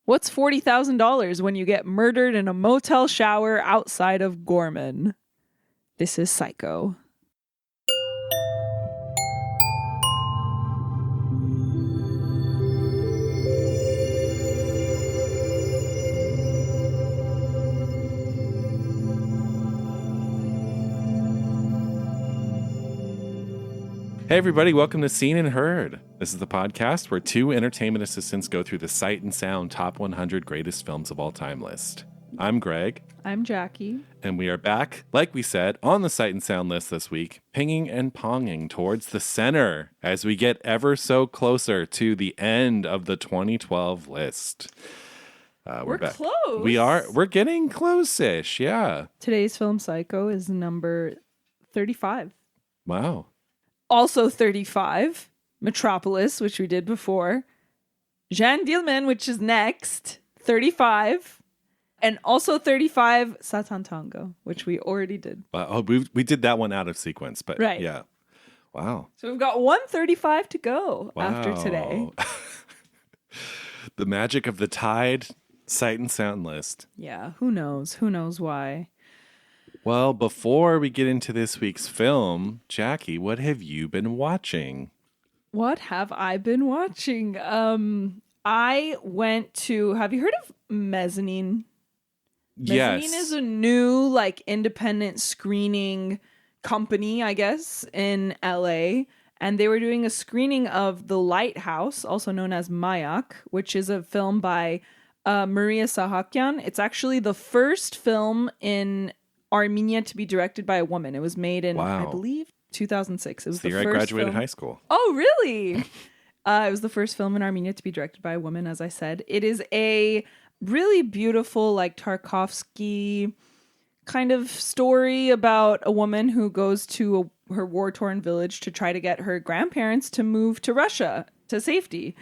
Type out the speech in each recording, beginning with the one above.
What's $40,000 when you get murdered in a motel shower outside of Gorman? This is Psycho. Hey everybody, welcome to Seen and Heard. This is the podcast where two entertainment assistants go through the Sight and Sound Top 100 Greatest Films of All Time list. I'm Greg. I'm Jackie. And we are back, like we said, on the Sight and Sound list this week, pinging and ponging towards the center as we get ever so closer to the end of the 2012 list. We're back. Close. We're getting close-ish, yeah. Today's film, Psycho, is number 35. Wow. Also 35, Metropolis, which we did before. Jeanne Dielman, which is next, 35. And also 35, Satan Tango, which we already did. We did that one out of sequence, but right. Yeah. Wow. So we've got 135 to go after today. The magic of the Tide Sight and Sound list. Yeah, who knows? Who knows why? Well, before we get into this week's film, Jackie, what have you been watching? What have I been watching? I went to, have you heard of Mezzanine? Yes. Mezzanine is a new, independent screening company, I guess, in LA. And they were doing a screening of The Lighthouse, also known as Mayak, which is a film by Maria Sahakyan. It's actually the first film in Armenia to be directed by a woman. It was made in, I believe, 2006. It was the first I graduated film. high school. Oh, really? It was the first film in Armenia to be directed by a woman, as I said. It is a really beautiful, Tarkovsky kind of story about a woman who goes to her war-torn village to try to get her grandparents to move to Russia to safety.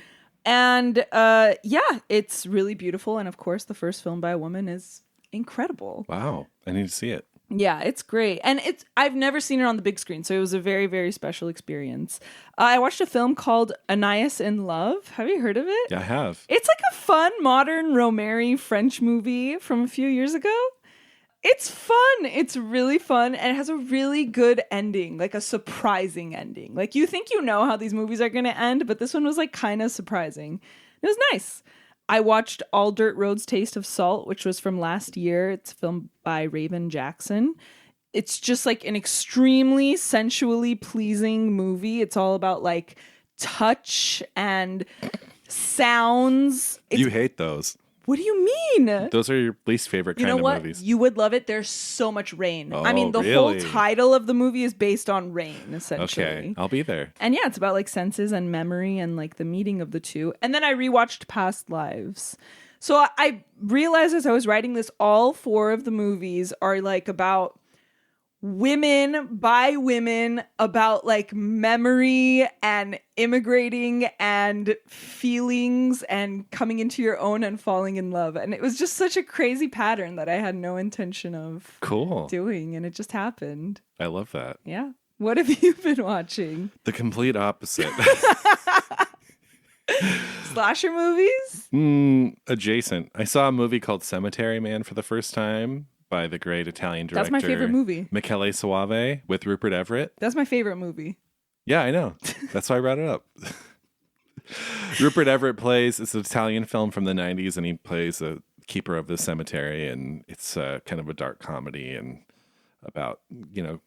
And it's really beautiful. And of course, the first film by a woman is incredible. Wow. I need to see it. Yeah, it's great. And I've never seen it on the big screen, so it was a very, very special experience. I watched a film called Anais in Love. Have you heard of it? Yeah, I have. It's like a fun, modern Romary French movie from a few years ago. It's fun. It's really fun. And it has a really good ending, like a surprising ending. Like you think you know how these movies are going to end, but this one was kind of surprising. It was nice. I watched All Dirt Road's Taste of Salt, which was from last year. It's filmed by Raven Jackson. It's just an extremely sensually pleasing movie. It's all about touch and sounds. You hate those. What do you mean? Those are your least favorite kind of movies. You would love it. There's so much rain. Oh, I mean, the really? whole title of the movie is based on rain, essentially. Okay, I'll be there. And yeah, it's about senses and memory and the meeting of the two. And then I rewatched Past Lives. So I realized as I was writing this, all four of the movies are about women by women, about memory and immigrating and feelings and coming into your own and falling in love. And it was just such a crazy pattern that I had no intention of doing, and it just happened. I love that. Yeah. What have you been watching? The complete opposite. Slasher movies? Adjacent. I saw a movie called Cemetery Man for the first time by the great Italian director. That's my favorite movie. Michele Soave with Rupert Everett. That's my favorite movie. Yeah, I know. That's why I brought it up. Rupert Everett it's an Italian film from the 90s, and he plays a keeper of the cemetery, and it's kind of a dark comedy and about,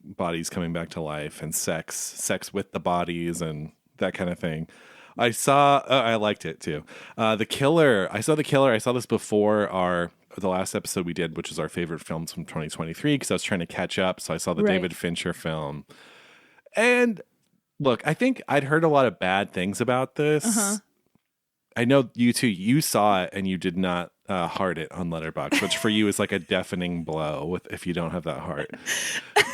bodies coming back to life and sex with the bodies and that kind of thing. I liked it too. The Killer. I saw this before the last episode we did, which is our favorite films from 2023, because I was trying to catch up. So I saw the David Fincher film. And look, I think I'd heard a lot of bad things about this. Uh-huh. I know you too. You saw it and you did not heart it on Letterboxd, which for you is like a deafening blow if you don't have that heart.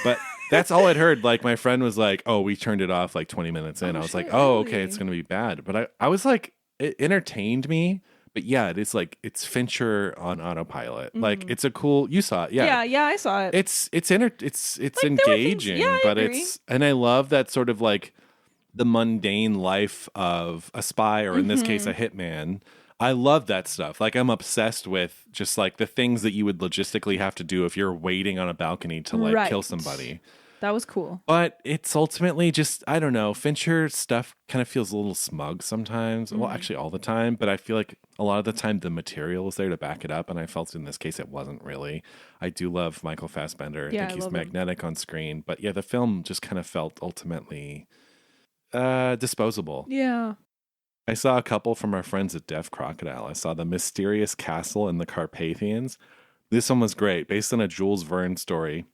But that's all I'd heard. My friend was like, "Oh, we turned it off 20 minutes in." I was like, "Oh, okay, it's gonna be bad." But I was like, it entertained me. But yeah, it is it's Fincher on autopilot. Mm-hmm. It's a cool. You saw it, yeah. Yeah, I saw it. It's engaging, but and I love that sort of the mundane life of a spy, or in this case, a hitman. I love that stuff. Like, I'm obsessed with just like the things that you would logistically have to do if you're waiting on a balcony to like kill Right. somebody. That was cool. But it's ultimately just, I don't know, Fincher stuff kind of feels a little smug sometimes. Well, actually all the time, but I feel like a lot of the time the material was there to back it up, and I felt in this case it wasn't really. I do love Michael Fassbender. Yeah, I think I he's love him. magnetic on screen. But yeah, the film just kind of felt ultimately disposable. Yeah. I saw a couple from our friends at Deaf Crocodile. I saw The Mysterious Castle in the Carpathians. This one was great, based on a Jules Verne story.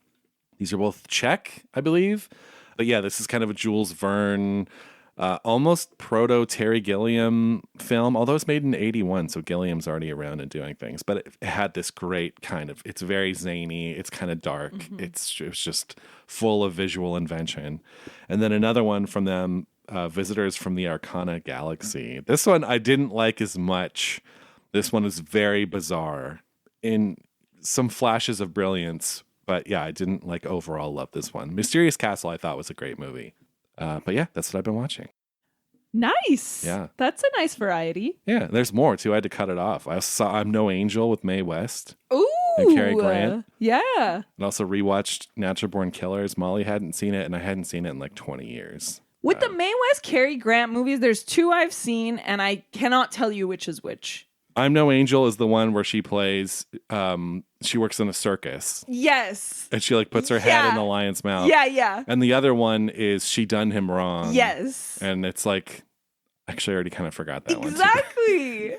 These are both Czech, I believe. But yeah, this is kind of a Jules Verne, almost proto Terry Gilliam film, although it's made in 81, so Gilliam's already around and doing things. But it had this great kind of, it's very zany, it's kind of dark, it was just full of visual invention. And then another one from them, Visitors from the Arcana Galaxy. This one I didn't like as much. This one is very bizarre in some flashes of brilliance. But yeah, I didn't like overall love this one. Mysterious Castle I thought was a great movie. But yeah, that's what I've been watching. Nice. Yeah. That's a nice variety. Yeah, there's more too. I had to cut it off. I saw I'm No Angel with Mae West Ooh. and Cary Grant. Yeah. And also rewatched Natural Born Killers. Molly hadn't seen it, and I hadn't seen it in like 20 years. With the Mae West Cary Grant movies, there's two I've seen, and I cannot tell you which is which. I'm No Angel is the one where she plays, she works in a circus. Yes. And she like puts her head in the lion's mouth. Yeah, yeah. And the other one is She Done Him Wrong. Yes. And it's like, actually I already kind of forgot that one. Exactly.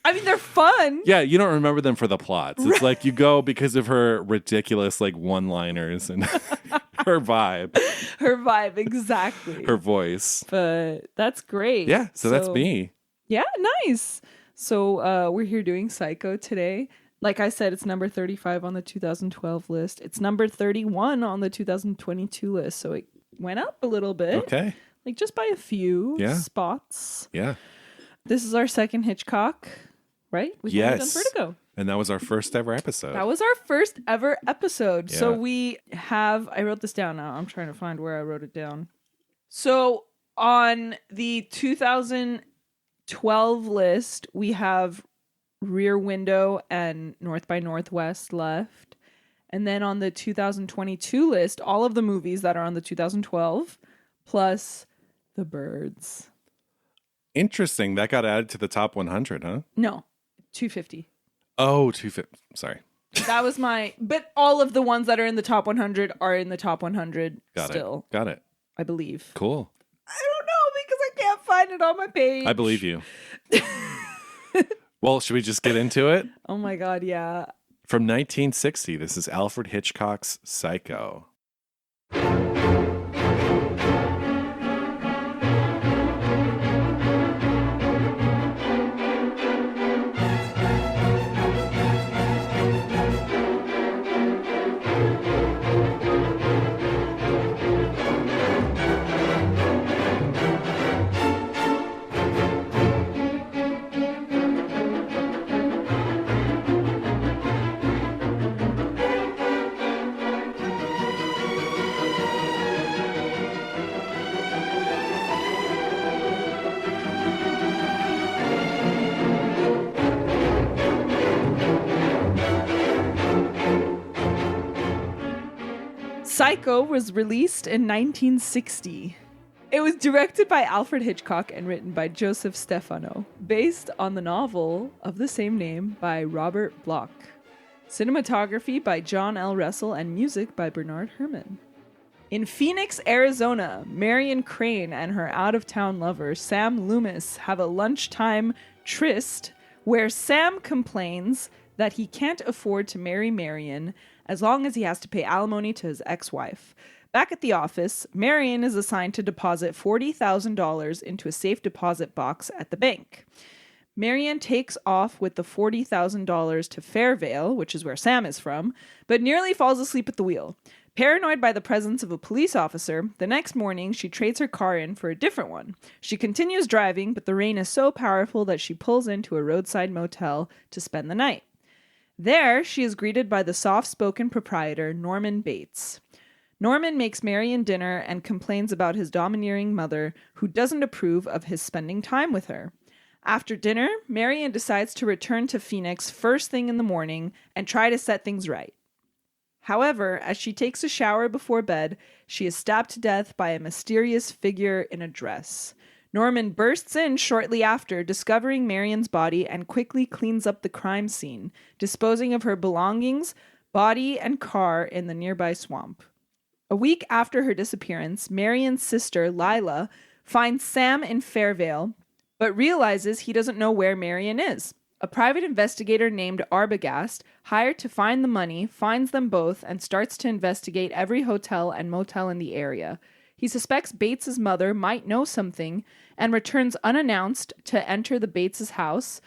I mean, they're fun. Yeah, you don't remember them for the plots. It's like you go because of her ridiculous like one-liners and her vibe. Her vibe, exactly. Her voice. But that's great. Yeah, so that's me. Yeah, nice. So we're here doing Psycho today. Like I said, it's number 35 on the 2012 list. It's number 31 on the 2022 list. So it went up a little bit. Okay. Like just by a few spots. Yeah. This is our second Hitchcock, right? We've only done Vertigo. And that was our first ever episode. That was our first ever episode. Yeah. So we have, I wrote this down now. I'm trying to find where I wrote it down. So on the 2012 list, we have Rear Window and North by Northwest left. And then on the 2022 list, all of the movies that are on the 2012 plus The Birds. Interesting. That got added to the top 100, huh? No, 250. Oh, 250. Sorry. That was but all of the ones that are in the top 100 are in the top 100 still. Got it. I believe. Cool. I don't know because I can't find it on my page. I believe you. Well, should we just get into it? Oh my God, yeah. From 1960, this is Alfred Hitchcock's Psycho. Psycho was released in 1960. It was directed by Alfred Hitchcock and written by Joseph Stefano, based on the novel of the same name by Robert Bloch. Cinematography by John L. Russell and music by Bernard Herrmann. In Phoenix, Arizona, Marion Crane and her out-of-town lover, Sam Loomis, have a lunchtime tryst where Sam complains that he can't afford to marry Marion as long as he has to pay alimony to his ex-wife. Back at the office, Marion is assigned to deposit $40,000 into a safe deposit box at the bank. Marion takes off with the $40,000 to Fairvale, which is where Sam is from, but nearly falls asleep at the wheel. Paranoid by the presence of a police officer, the next morning she trades her car in for a different one. She continues driving, but the rain is so powerful that she pulls into a roadside motel to spend the night. There, she is greeted by the soft-spoken proprietor, Norman Bates. Norman makes Marion dinner and complains about his domineering mother, who doesn't approve of his spending time with her. After dinner, Marion decides to return to Phoenix first thing in the morning and try to set things right. However, as she takes a shower before bed, she is stabbed to death by a mysterious figure in a dress. Norman bursts in shortly after, discovering Marion's body, and quickly cleans up the crime scene, disposing of her belongings, body, and car in the nearby swamp. A week after her disappearance, Marion's sister, Lila, finds Sam in Fairvale, but realizes he doesn't know where Marion is. A private investigator named Arbogast, hired to find the money, finds them both and starts to investigate every hotel and motel in the area. He suspects Bates's mother might know something and returns unannounced to enter the Bates's house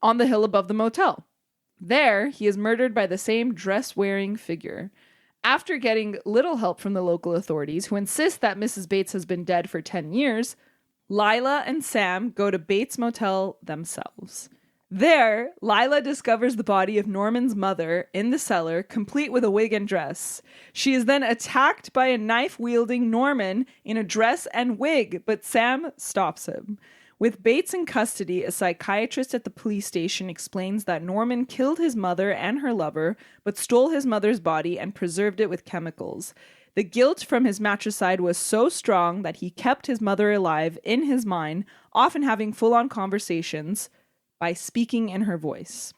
on the hill above the motel. There, he is murdered by the same dress-wearing figure. After getting little help from the local authorities, who insist that Mrs. Bates has been dead for 10 years, Lila and Sam go to Bates Motel themselves. There, Lila discovers the body of Norman's mother in the cellar, complete with a wig and dress. She is then attacked by a knife-wielding Norman in a dress and wig, but Sam stops him. With Bates in custody, a psychiatrist at the police station explains that Norman killed his mother and her lover, but stole his mother's body and preserved it with chemicals. The guilt from his matricide was so strong that he kept his mother alive in his mind, often having full-on conversations by speaking in her voice.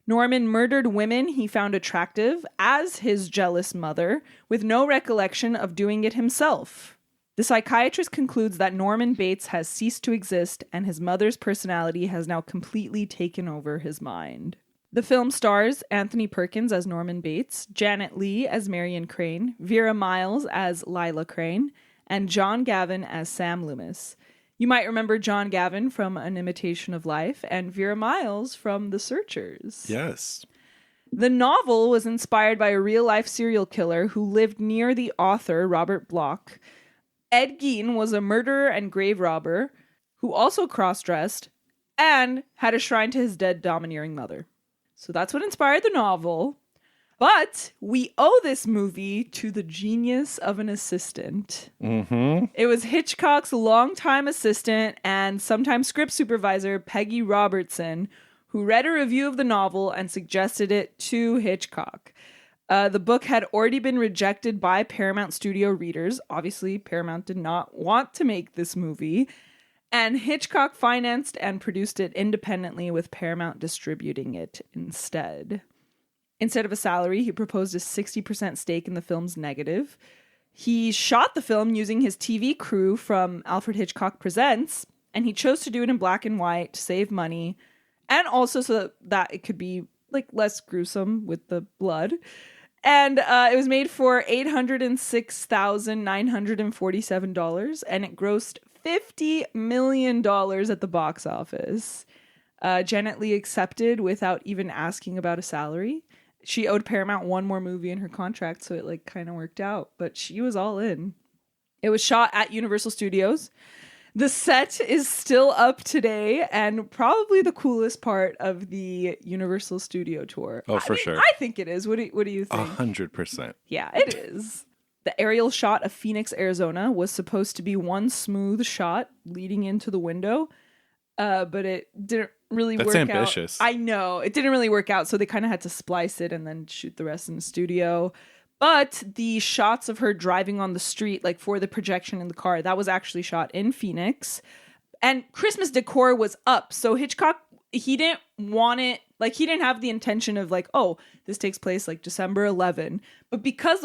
Norman murdered women he found attractive as his jealous mother, with no recollection of doing it himself. The psychiatrist concludes that Norman Bates has ceased to exist and his mother's personality has now completely taken over his mind. The film stars Anthony Perkins as Norman Bates, Janet Leigh as Marion Crane, Vera Miles as Lila Crane, and John Gavin as Sam Loomis. You might remember John Gavin from An Imitation of Life and Vera Miles from The Searchers. Yes. The novel was inspired by a real-life serial killer who lived near the author, Robert Bloch. Ed Gein was a murderer and grave robber who also cross-dressed and had a shrine to his dead domineering mother. So that's what inspired the novel. But we owe this movie to the genius of an assistant. Mm-hmm. It was Hitchcock's longtime assistant and sometime script supervisor, Peggy Robertson, who read a review of the novel and suggested it to Hitchcock. The book had already been rejected by Paramount Studio readers. Obviously, Paramount did not want to make this movie. And Hitchcock financed and produced it independently, with Paramount distributing it instead. Instead of a salary, he proposed a 60% stake in the film's negative. He shot the film using his TV crew from Alfred Hitchcock Presents, and he chose to do it in black and white to save money, and also so that it could be like less gruesome with the blood. And it was made for $806,947, and it grossed $50 million at the box office. Janet Leigh accepted without even asking about a salary. She owed Paramount one more movie in her contract, so it kind of worked out. But she was all in. It was shot at Universal Studios. The set is still up today and probably the coolest part of the Universal Studio tour. For sure. I think it is. What do you think? 100%. Yeah, it is. The aerial shot of Phoenix, Arizona was supposed to be one smooth shot leading into the window, but it didn't really work out. That's ambitious. I know. It didn't really work out, so they kind of had to splice it and then shoot the rest in the studio. But the shots of her driving on the street, for the projection in the car, that was actually shot in Phoenix. And Christmas decor was up. So Hitchcock, he didn't want it, he didn't have the intention of this takes place December 11. But because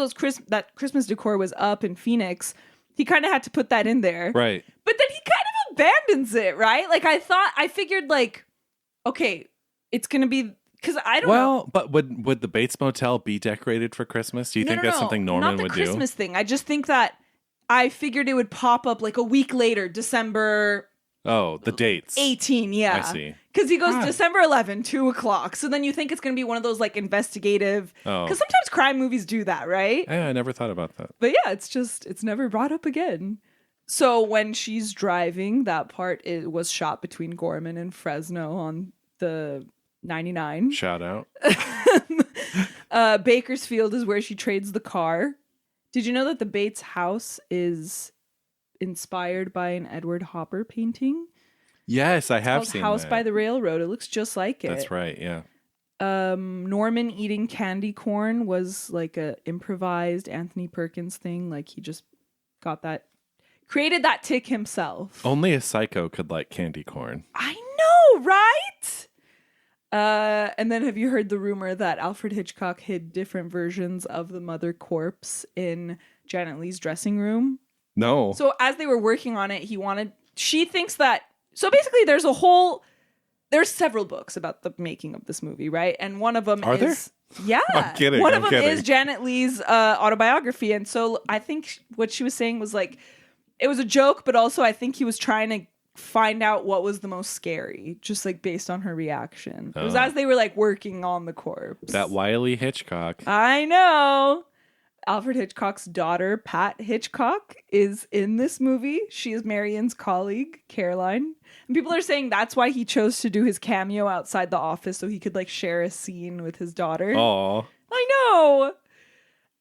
that Christmas decor was up in Phoenix, he kind of had to put that in there. Right. But then he kind of abandons it, right? I figured okay, it's going to be, because I don't know. Well, but would the Bates Motel be decorated for Christmas? Do you think that's something Norman would do? Not the Christmas thing. I just think that I figured it would pop up a week later, December. Oh, the dates. 18, yeah. I see. Because he goes December 11, 2 o'clock. So then you think it's going to be one of those investigative. Oh. Because sometimes crime movies do that, right? Yeah, I never thought about that. But yeah, it's never brought up again. So when she's driving, that part was shot between Gorman and Fresno on the 99. Shout out. Bakersfield is where she trades the car. Did you know that the Bates house is inspired by an Edward Hopper painting? Yes, I have Called seen House that. by the Railroad. It looks just like it. That's right, yeah. Norman eating candy corn was like a improvised Anthony Perkins thing. Like he just created that tick himself. Only a psycho could like candy corn. I know, right? And then have you heard the rumor that Alfred Hitchcock hid different versions of the mother corpse in Janet Leigh's dressing room? No. So as they were working on it, she thinks that, so basically there's several books about the making of this movie, right? And one of them Are there? Yeah. I'm kidding. One of them is Janet Leigh's autobiography. And so I think what she was saying was like, it was a joke, but also I think he was trying to find out what was the most scary, just like based on her reaction. It was as they were like working on the corpse. That wily Hitchcock. I know. Alfred Hitchcock's daughter, Pat Hitchcock, is in this movie. She is Marion's colleague, Caroline. And people are saying that's why he chose to do his cameo outside the office so he could like share a scene with his daughter. Aw. I know.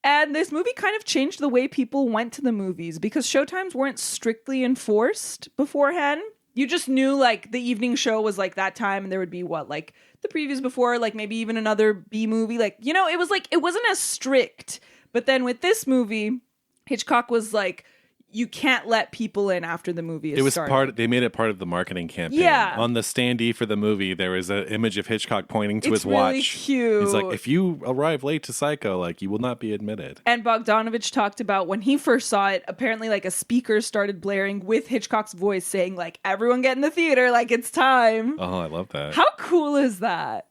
And this movie kind of changed the way people went to the movies because showtimes weren't strictly enforced beforehand. You just knew like the evening show was like that time and there would be like the previews before, like maybe even another B movie. Like, you know, it was like, it wasn't as strict. But then with this movie, Hitchcock was like, you can't let people in after the movie is started. They made it part of the marketing campaign. Yeah. On the standee for the movie, there was an image of Hitchcock pointing to his really watch. Cute. He's like, if you arrive late to Psycho, like, you will not be admitted. And Bogdanovich talked about when he first saw it, apparently like a speaker started blaring with Hitchcock's voice saying like, everyone get in the theater, like it's time. Oh, I love that. How cool is that?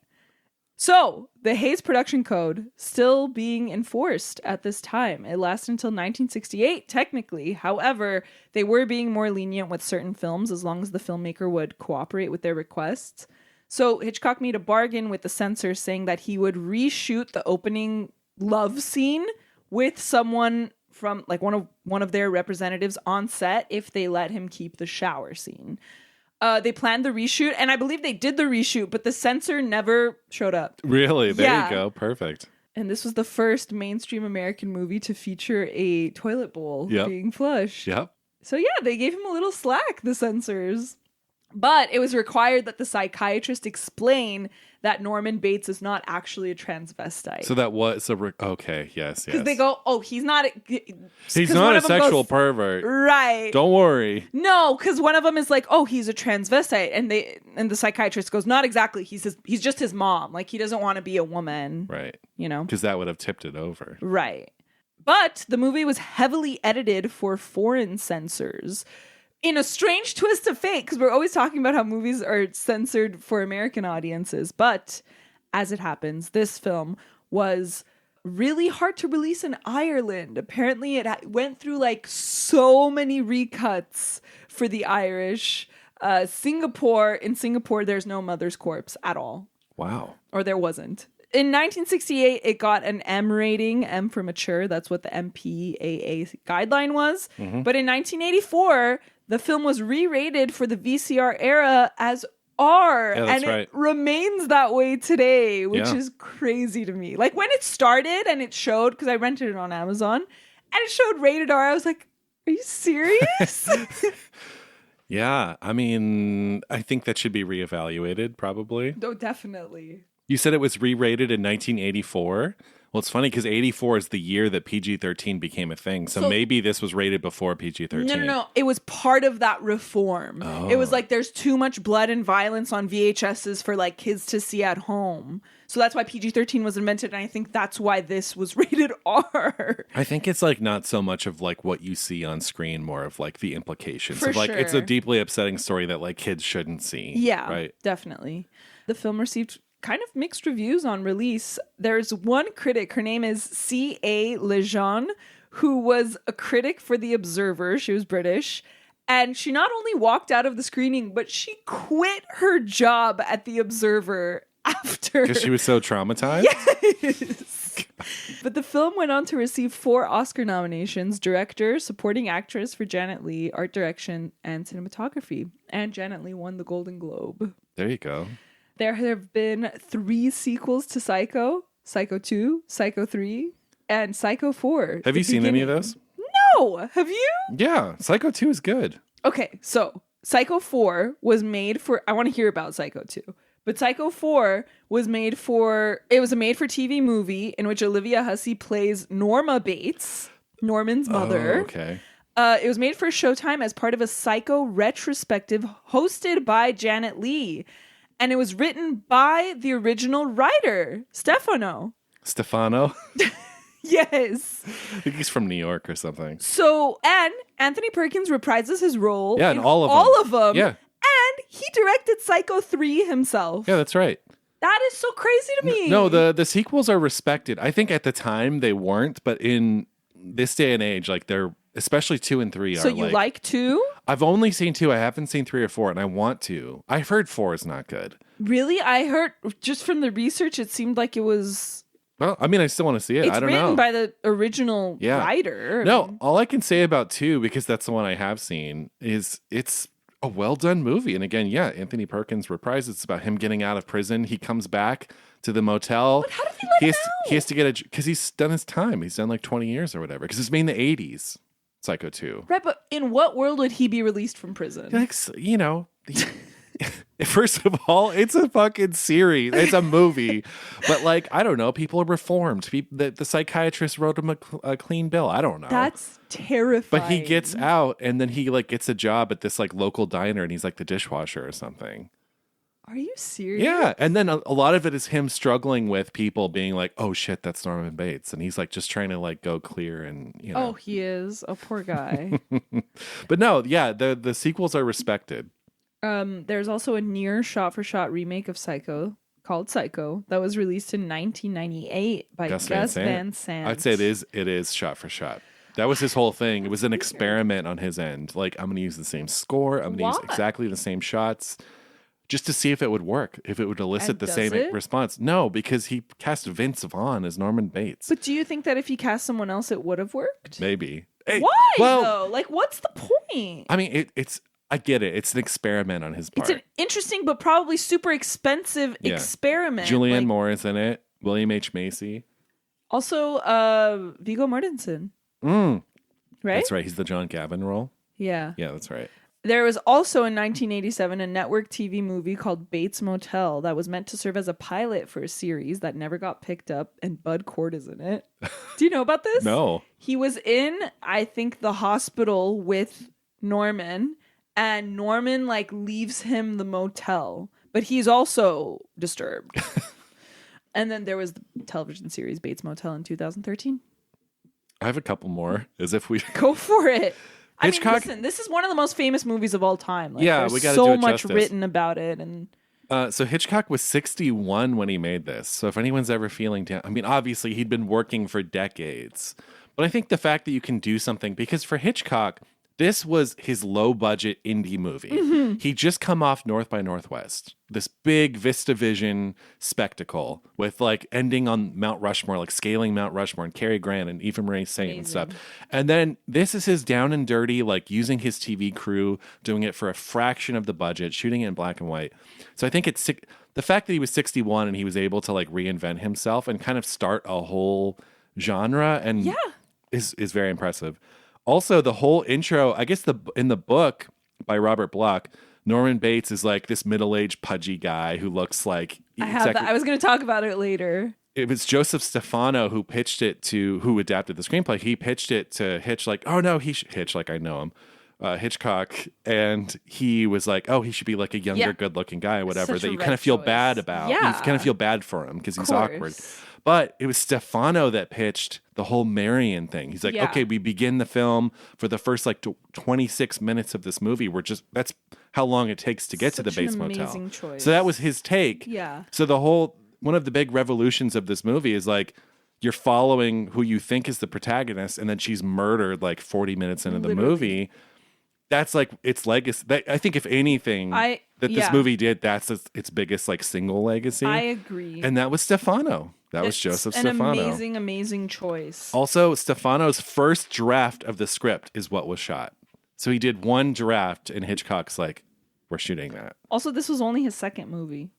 So, the Hays Production Code still being enforced at this time. It lasted until 1968, technically. However, they were being more lenient with certain films as long as the filmmaker would cooperate with their requests. So, Hitchcock made a bargain with the censor saying that he would reshoot the opening love scene with someone from, like, one of their representatives on set if they let him keep the shower scene. They planned the reshoot, and I believe they did the reshoot, but the censor never showed up. Really? There you go. Perfect. And this was the first mainstream American movie to feature a toilet bowl being flushed. Yep. So yeah, they gave him a little slack, the censors. But it was required that the psychiatrist explain that Norman Bates is not actually a transvestite. So that was okay. Yes. Because they go, oh, he's not he's not a sexual pervert, right? Don't worry. No, because one of them is like, oh, he's a transvestite, and the psychiatrist goes, not exactly. He's just his mom. Like he doesn't want to be a woman, right? You know, because that would have tipped it over, right? But the movie was heavily edited for foreign censors. In a strange twist of fate, because we're always talking about how movies are censored for American audiences. But as it happens, this film was really hard to release in Ireland. Apparently, it went through like so many recuts for the Irish. In Singapore, there's no mother's corpse at all. Wow. Or there wasn't. In 1968, it got an M rating, M for mature. That's what the MPAA guideline was. Mm-hmm. But in 1984, the film was re-rated for the VCR era as R. Yeah, that's right. It remains that way today, which is crazy to me. Like when it started and it showed, because I rented it on Amazon, and it showed rated R, I was like, are you serious? Yeah. I mean, I think that should be reevaluated, probably. No, definitely. You said it was re-rated in 1984? Well, it's funny because 84 is the year that PG-13 became a thing. So maybe this was rated before PG-13. No. It was part of that reform. Oh. It was like there's too much blood and violence on VHSs for like kids to see at home. So that's why PG-13 was invented. And I think that's why this was rated R. I think it's like not so much of like what you see on screen, more of like the implications. For of like sure. It's a deeply upsetting story that like kids shouldn't see. Yeah, right? Definitely. The film received kind of mixed reviews on release. There's one critic, her name is C.A. Lejeune, who was a critic for The Observer. She was British. And she not only walked out of the screening, but she quit her job at The Observer after. Because she was so traumatized? Yes. But the film went on to receive 4 Oscar nominations: director, supporting actress for Janet Leigh, art direction, and cinematography. And Janet Leigh won the Golden Globe. There you go. There have been 3 sequels to Psycho: Psycho 2, Psycho 3, and Psycho 4. Have you seen any of those? No! Have you? Yeah. Psycho 2 is good. Okay, so Psycho 4 was made for, I want to hear about Psycho 2, but Psycho 4 was made for, it was a made for TV movie in which Olivia Hussey plays Norma Bates, Norman's mother. Oh, okay. It was made for Showtime as part of a Psycho retrospective hosted by Janet Leigh. And it was written by the original writer, Stefano. Stefano? Yes. I think he's from New York or something. So, and Anthony Perkins reprises his role Yeah, in in all of them. Yeah. Yeah. And he directed Psycho 3 himself. Yeah, that's right. That is so crazy to me. No, the sequels are respected. I think at the time they weren't, but in this day and age, like they're, especially 2 and 3 are. So you like 2? I've only seen 2. I haven't seen 3 or 4, and I want to. I've heard 4 is not good. Really? I heard just from the research, it seemed like it was. Well, I mean, I still want to see it. I don't know. It's written by the original writer. No, all I can say about 2, because that's the one I have seen, is it's a well done movie. And again, yeah, Anthony Perkins reprises. It's about him getting out of prison. He comes back to the motel. But how did he let him out? He has to get because he's done his time. He's done like 20 years or whatever. Because it's made in the 80s. Psycho 2. Right, but in what world would he be released from prison? Like, you know, first of all, it's a fucking series. It's a movie. But like, I don't know. People are reformed. The psychiatrist wrote him a clean bill. I don't know. That's terrifying. But he gets out and then he like gets a job at this like local diner and he's like the dishwasher or something. Are you serious? Yeah. And then a lot of it is him struggling with people being like, oh shit, that's Norman Bates. And he's like just trying to like go clear and, you know. Oh, he is. Oh, poor guy. But no, yeah, the sequels are respected. There's also a near shot-for-shot remake of Psycho called Psycho that was released in 1998 by Gus Van Sant. I'd say it is shot for shot. That was his whole thing. It was an experiment on his end. Like, I'm going to use the same score. I'm going to use exactly the same shots just to see if it would work, if it would elicit the same response. No, because he cast Vince Vaughn as Norman Bates. But do you think that if he cast someone else, it would have worked? Maybe. Hey, why, though? Like, what's the point? I mean, it's... I get it. It's an experiment on his part. It's an interesting but probably super expensive experiment. Julianne Moore is in it. William H. Macy. Also, Viggo Mortensen. Right? That's right. He's the John Gavin role. Yeah. Yeah, that's right. There was also in 1987 a network TV movie called Bates Motel that was meant to serve as a pilot for a series that never got picked up, and Bud Cort is in it. Do you know about this? No. He was in, I think, the hospital with Norman, and Norman like leaves him the motel, but he's also disturbed. And then there was the television series Bates Motel in 2013. I have a couple more, as if we go for it. Hitchcock. I mean, listen, this is one of the most famous movies of all time. Like, yeah, there's we got so do it much justice. written about it, and so Hitchcock was 61 when he made this. So if anyone's ever feeling down, I mean, obviously he'd been working for decades, but I think the fact that you can do something, because for Hitchcock, this was his low budget indie movie. Mm-hmm. He'd just come off North by Northwest, this big VistaVision spectacle with like ending on Mount Rushmore, like scaling Mount Rushmore and Cary Grant and Eva Marie Saint and stuff. And then this is his down and dirty, like using his TV crew, doing it for a fraction of the budget, shooting it in black and white. So I think it's the fact that he was 61 and he was able to like reinvent himself and kind of start a whole genre and is very impressive. Also, the whole intro, I guess in the book by Robert Bloch, Norman Bates is like this middle-aged pudgy guy who looks like... I was going to talk about it later. It was Joseph Stefano who who adapted the screenplay. He pitched it to Hitch like, oh no, Hitch, like I know him, Hitchcock. And he was like, oh, he should be like a younger, good-looking guy or whatever that you kind of feel bad about. Yeah. You kind of feel bad for him because he's awkward. But it was Stefano that pitched the whole Marion thing. He's like, okay, we begin the film for the first like 26 minutes of this movie. That's how long it takes to get to the Bates Motel. Choice. So that was his take. Yeah. So one of the big revolutions of this movie is like, you're following who you think is the protagonist, and then she's murdered like 40 minutes into the movie. That's like its legacy. I think if anything this movie did, that's its biggest like single legacy. I agree. And that was Stefano. That was Joseph Stefano. An amazing choice. Also, Stefano's first draft of the script is what was shot. So he did one draft, and Hitchcock's like, we're shooting that. Also, this was only his second movie.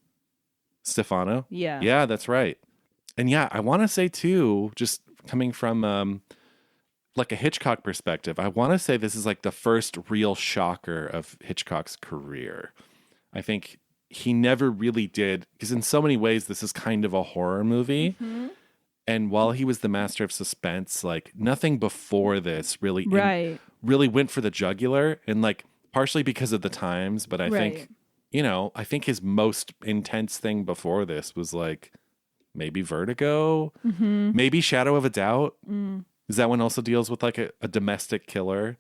Stefano? Yeah. Yeah, that's right. And yeah, I want to say too, just coming from like a Hitchcock perspective, I want to say this is like the first real shocker of Hitchcock's career. I think he never really did, because in so many ways this is kind of a horror movie. Mm-hmm. And while he was the master of suspense, like nothing before this really Right. really went for the jugular, and like partially because of the times, but I think, I think his most intense thing before this was like maybe Vertigo, maybe Shadow of a Doubt. Is that one also deals with like a domestic killer?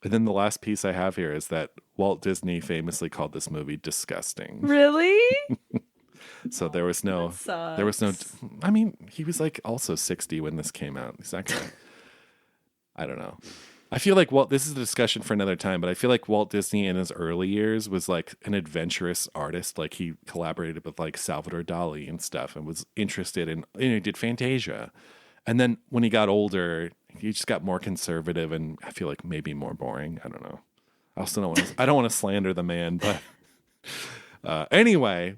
And then the last piece I have here is that Walt Disney famously called this movie disgusting. Really? So there was no, I mean, he was like also 60 when this came out. He's not gonna, I don't know. I feel like this is a discussion for another time, but I feel like Walt Disney in his early years was like an adventurous artist. Like he collaborated with like Salvador Dali and stuff and was interested in, he did Fantasia. And then when he got older, he just got more conservative and I feel like maybe more boring. I don't know. I don't want to slander the man, but anyway,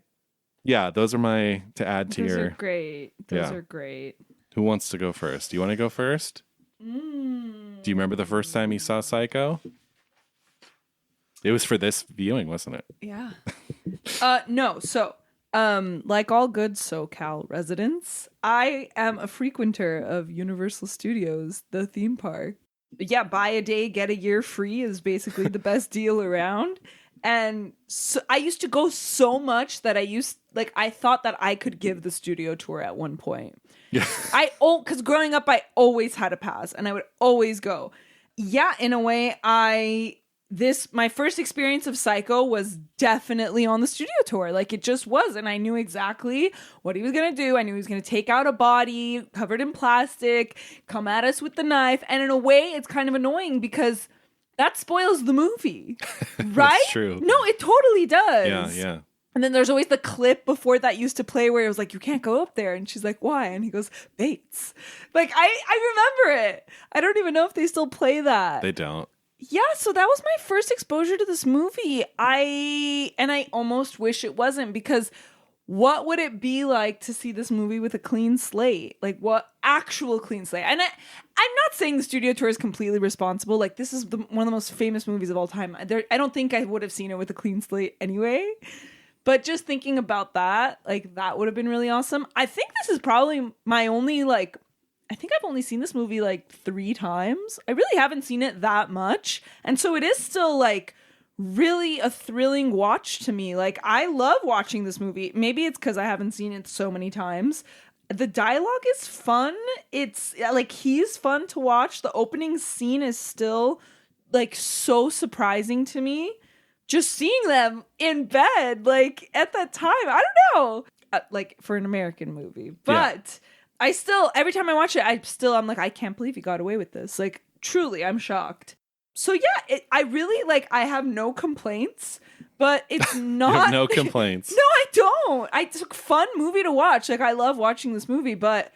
yeah, those are to add to Those your. are great. Those are great. Who wants to go first? Do you want to go first? Do you remember the first time you saw Psycho? It was for this viewing, wasn't it? Yeah. No. So, like all good SoCal residents, I am a frequenter of Universal Studios, the theme park. Yeah, buy a day, get a year free is basically the best deal around. And so I used to go so much that I thought that I could give the studio tour at one point. Yeah. Because growing up, I always had a pass and I would always go. Yeah, in a way, my first experience of Psycho was definitely on the studio tour. Like it just was. And I knew exactly what he was going to do. I knew he was going to take out a body covered in plastic, come at us with the knife. And in a way, it's kind of annoying because that spoils the movie, right? That's true. No, it totally does. Yeah, yeah. And then there's always the clip before that used to play where it was like, you can't go up there. And she's like, why? And he goes, Bates. Like, I remember it. I don't even know if they still play that. They don't. Yeah, so that was my first exposure to this movie. I almost wish it wasn't, because what would it be like to see this movie with a clean slate? Like, what actual clean slate? And I'm not saying the studio tour is completely responsible. Like, this is one of the most famous movies of all time. I don't think I would have seen it with a clean slate anyway. But just thinking about that, like, that would have been really awesome. I think this is probably my only, like, I think I've only seen this movie, like, 3 times. I really haven't seen it that much. And so it is still, like, really a thrilling watch to me. Like, I love watching this movie. Maybe it's because I haven't seen it so many times. The dialogue is fun. It's, like, he's fun to watch. The opening scene is still, like, so surprising to me. Just seeing them in bed, like, at that time, I don't know, like, for an American movie. But I still, every time I watch it, I'm like, I can't believe he got away with this. Like, truly, I'm shocked. So yeah, I really, like, I have no complaints, but it's not. You have no complaints. No, I don't. It's a fun movie to watch. Like, I love watching this movie, but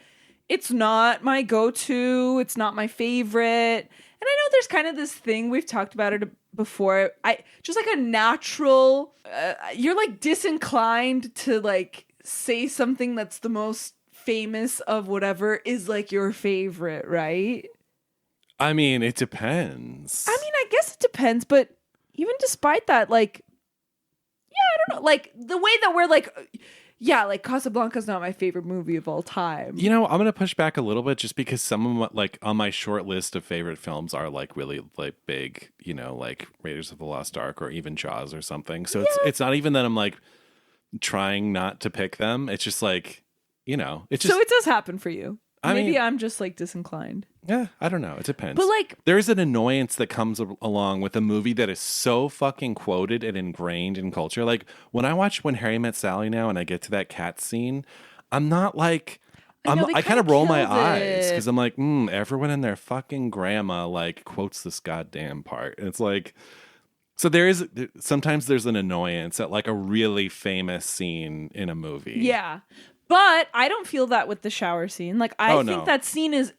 it's not my go-to. It's not my favorite. And I know there's kind of this thing, we've talked about it before. Just like a natural, you're like disinclined to like say something that's the most famous of whatever is like your favorite, right? I mean, it depends. I mean, I guess it depends, but even despite that, like, yeah, I don't know, like the way that we're like, yeah, like Casablanca's not my favorite movie of all time. You know, I'm going to push back a little bit just because some of my, like, on my short list of favorite films are like really like big, you know, like Raiders of the Lost Ark or even Jaws or something. So it's not even that I'm like trying not to pick them. It's just like, you know, it's just. So it does happen for you. Maybe mean, I'm just like disinclined. Yeah, I don't know. It depends. But like, there's an annoyance that comes along with a movie that is so fucking quoted and ingrained in culture. Like when I watch When Harry Met Sally now and I get to that cat scene, I'm not like, I kind of roll my eyes because I'm like, everyone and their fucking grandma like quotes this goddamn part. And it's like, so sometimes there's an annoyance at like a really famous scene in a movie. Yeah. But I don't feel that with the shower scene. Like, I think that scene is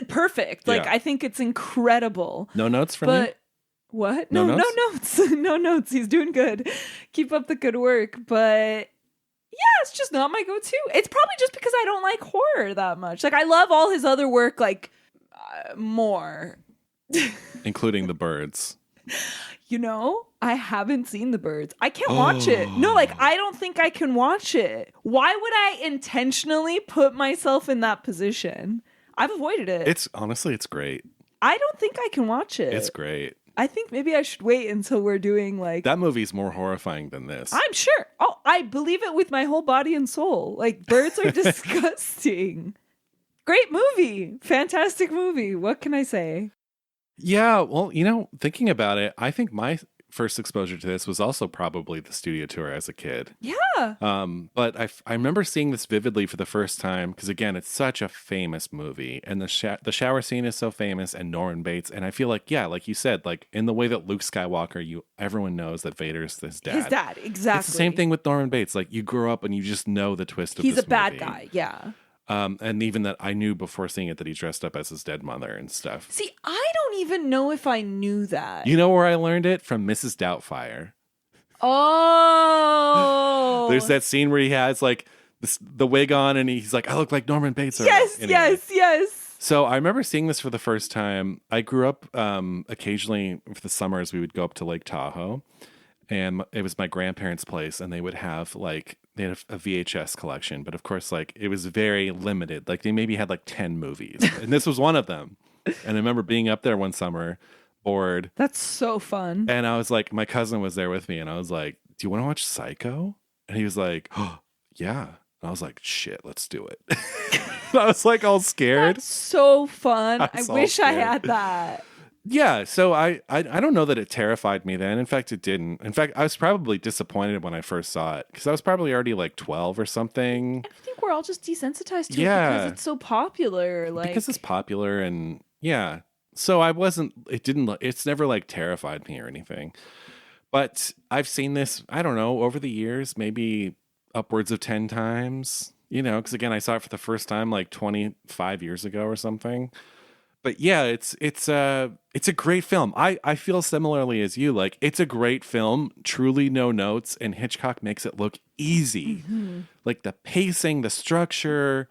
perfect. Like, I think it's incredible. No notes from you? What? No No notes? notes. No notes. He's doing good. Keep up the good work. But yeah, it's just not my go-to. It's probably just because I don't like horror that much. Like, I love all his other work, like more. Including the birds. You know, I haven't seen The Birds. I can't watch it. No, like, I don't think I can watch it. Why would I intentionally put myself in that position? I've avoided it. It's great. I don't think I can watch it. It's great. I think maybe I should wait until we're doing like... That movie's more horrifying than this. I'm sure. Oh, I believe it with my whole body and soul. Like, birds are disgusting. Great movie. Fantastic movie. What can I say? Yeah, well, you know, thinking about it, I think my first exposure to this was also probably the studio tour as a kid. Yeah. But I remember seeing this vividly for the first time because, again, it's such a famous movie, and the shower scene is so famous, and Norman Bates, and I feel like, yeah, like you said, like in the way that Luke Skywalker, everyone knows that Vader's his dad. His dad, exactly. It's the same thing with Norman Bates. Like, you grow up and you just know the twist of He's this a bad movie. guy, yeah. And even that I knew before seeing it that he dressed up as his dead mother and stuff. See, I don't even know if I knew that. You know where I learned it? From Mrs. Doubtfire. Oh. There's that scene where he has like the wig on and he's like, I look like Norman Bates. Yes, anyway. yes. So I remember seeing this for the first time. I grew up occasionally for the summers, we would go up to Lake Tahoe. And it was my grandparents' place, and they would have they had a VHS collection, but of course, like it was very limited. Like they maybe had like 10 movies, and this was one of them. And I remember being up there one summer, bored. That's so fun. And I was like, my cousin was there with me, and I was like, "Do you want to watch Psycho?" And he was like, "Oh, yeah." And I was like, "Shit, let's do it." I was like all scared. That's so fun. I wish scared. I had that. Yeah, so I don't know that it terrified me then. In fact, it didn't. In fact, I was probably disappointed when I first saw it because I was probably already like 12 or something. I think we're all just desensitized to it because it's so popular. Like because it's popular and yeah. So it's never like terrified me or anything. But I've seen this, I don't know, over the years, maybe upwards of 10 times, you know, because again, I saw it for the first time like 25 years ago or something. But yeah, it's a great film. I feel similarly as you. Like it's a great film, truly no notes, and Hitchcock makes it look easy. Mm-hmm. Like the pacing, the structure,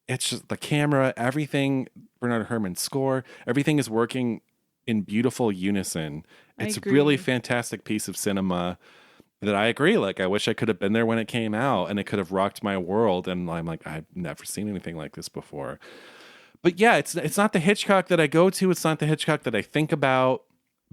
it's just the camera, everything. Bernard Herrmann's score, everything is working in beautiful unison. It's a really fantastic piece of cinema that I agree. Like I wish I could have been there when it came out, and it could have rocked my world. And I'm like, I've never seen anything like this before. But yeah, it's not the Hitchcock that I go to. It's not the Hitchcock that I think about.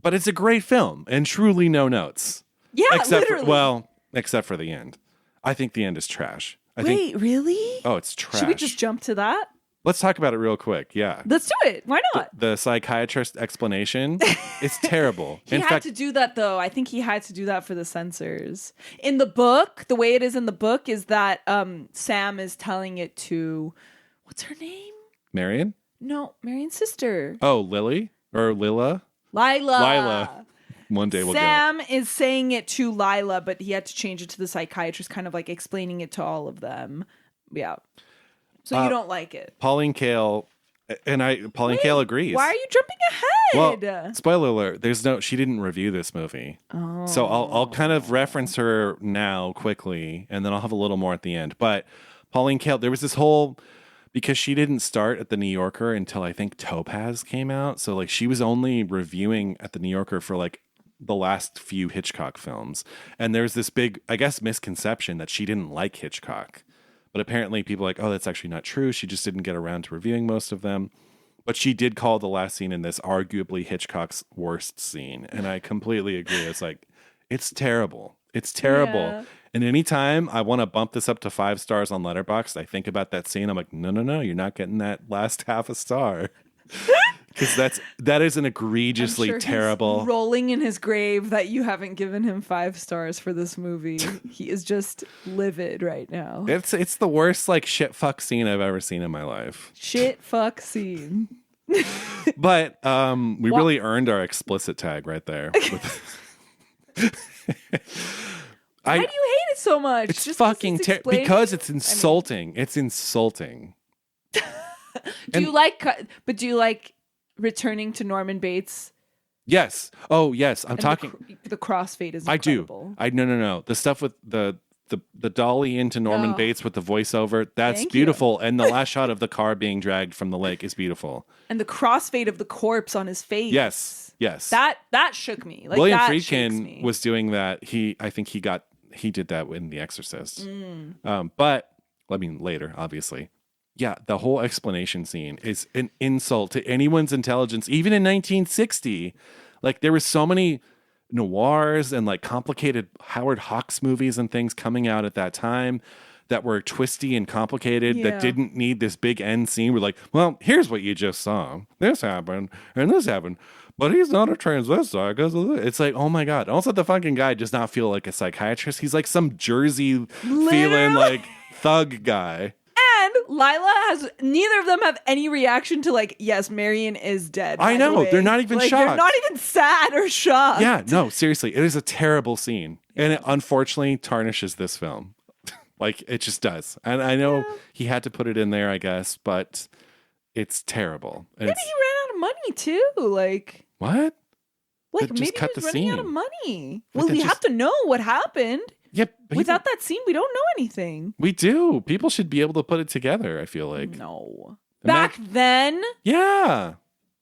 But it's a great film and truly no notes. Yeah, literally. Except for the end. I think the end is trash. Really? Oh, it's trash. Should we just jump to that? Let's talk about it real quick. Yeah. Let's do it. Why not? The psychiatrist explanation, it's terrible. He had to do that, though. I think he had to do that for the censors. In the book, the way it is in the book is that Sam is telling it to... What's her name? Marion? No, Marion's sister. Oh, Lily? Or Lila? Lila. One day we'll Sam is saying it to Lila, but he had to change it to the psychiatrist, kind of like explaining it to all of them. Yeah. So you don't like it. Pauline Kael, Kael agrees. Why are you jumping ahead? Well, spoiler alert, she didn't review this movie. Oh. So I'll kind of reference her now quickly, and then I'll have a little more at the end. But Pauline Kael, there was this whole... Because she didn't start at the New Yorker until I think Topaz came out. So like she was only reviewing at the New Yorker for like the last few Hitchcock films. And there's this big, I guess, misconception that she didn't like Hitchcock. But apparently people are like, oh, that's actually not true. She just didn't get around to reviewing most of them. But she did call the last scene in this arguably Hitchcock's worst scene. And I completely agree. It's like, it's terrible. It's terrible. Yeah. And anytime I want to bump this up to 5 stars on Letterboxd, I think about that scene. I'm like, no, you're not getting that last half a star. Because that is an egregiously terrible. He's rolling in his grave that you haven't given him 5 stars for this movie. He is just livid right now. It's the worst like shit fuck scene I've ever seen in my life. Shit fuck scene. But we really earned our explicit tag right there. Why do you hate it so much? It's just fucking because it's insulting. It's insulting. Do you like returning to Norman Bates? Yes. Oh, yes. I'm talking. The crossfade is incredible. I do. No. The stuff with the the dolly into Norman Bates with the voiceover. That's Thank beautiful. And the last shot of the car being dragged from the lake is beautiful. And the crossfade of the corpse on his face. Yes. That shook me. Like, William that Friedkin was doing that. I think he did that in The Exorcist. But I mean, later, obviously. Yeah, the whole explanation scene is an insult to anyone's intelligence, even in 1960. Like, there were so many noirs and like complicated Howard Hawks movies and things coming out at that time that were twisty and complicated that didn't need this big end scene. We're like, well, here's what you just saw. This happened and this happened. But he's not a transvestite because of this. It's like, oh my God. Also, the fucking guy does not feel like a psychiatrist. He's like some Jersey feeling like thug guy. And neither of them have any reaction to like, yes, Marion is dead. I know. They're not even shocked. They're not even sad or shocked. Yeah, no, seriously. It is a terrible scene. And it unfortunately tarnishes this film. Like, it just does. And I know he had to put it in there, I guess, but it's terrible. And maybe he ran out of money too. Like, what? Like, maybe just cut he was the running scene. out of money. But Well, we have to know what happened. Yeah, Without that scene, we don't know anything. We do. People should be able to put it together, I feel like. No. Back then, yeah.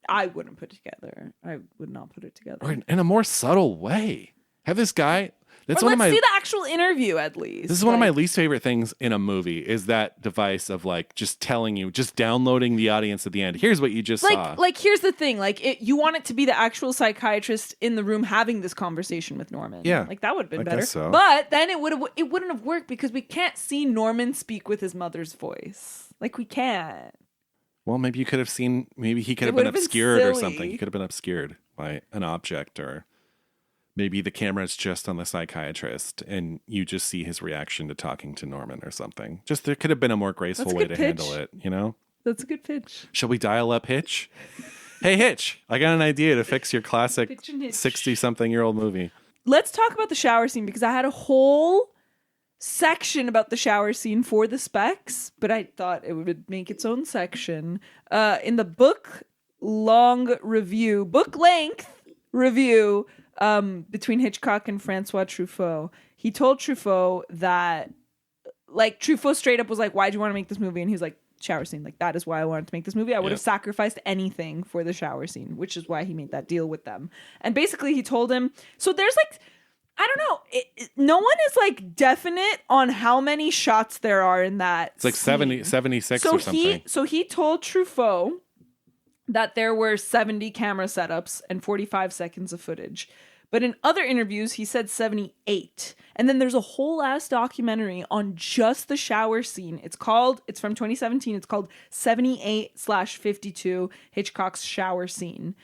I wouldn't put it together. I would not put it together. Or in a more subtle way. Have this guy... Let's see the actual interview at least. This is one of my least favorite things in a movie is that device of like just telling you, just downloading the audience at the end. Here's what you just saw. Like here's the thing. Like you want it to be the actual psychiatrist in the room having this conversation with Norman. Yeah, like that would have been better. Guess so. But then it wouldn't have worked because we can't see Norman speak with his mother's voice. Like we can't. Well, maybe you could have seen. Maybe he could have been obscured or something. He could have been obscured by an object or. Maybe the camera's just on the psychiatrist and you just see his reaction to talking to Norman or something. Just there could have been a more graceful way to handle it, you know? That's a good pitch. Shall we dial up Hitch? Hey, Hitch, I got an idea to fix your classic 60-something-year-old movie. Let's talk about the shower scene because I had a whole section about the shower scene for the specs, but I thought it would make its own section. In the book length review, between Hitchcock and Francois Truffaut, he told Truffaut that, like, Truffaut straight up was like, why'd you want to make this movie? And he was like, shower scene. Like, that is why I wanted to make this movie. I would have sacrificed anything for the shower scene, which is why he made that deal with them. And basically he told him, so there's like, I don't know, no one is like definite on how many shots there are in that It's like scene. 76 or something. So he told Truffaut that there were 70 camera setups and 45 seconds of footage. But in other interviews, he said 78. And then there's a whole ass documentary on just the shower scene. It's from 2017. It's called 78/52 Hitchcock's shower scene.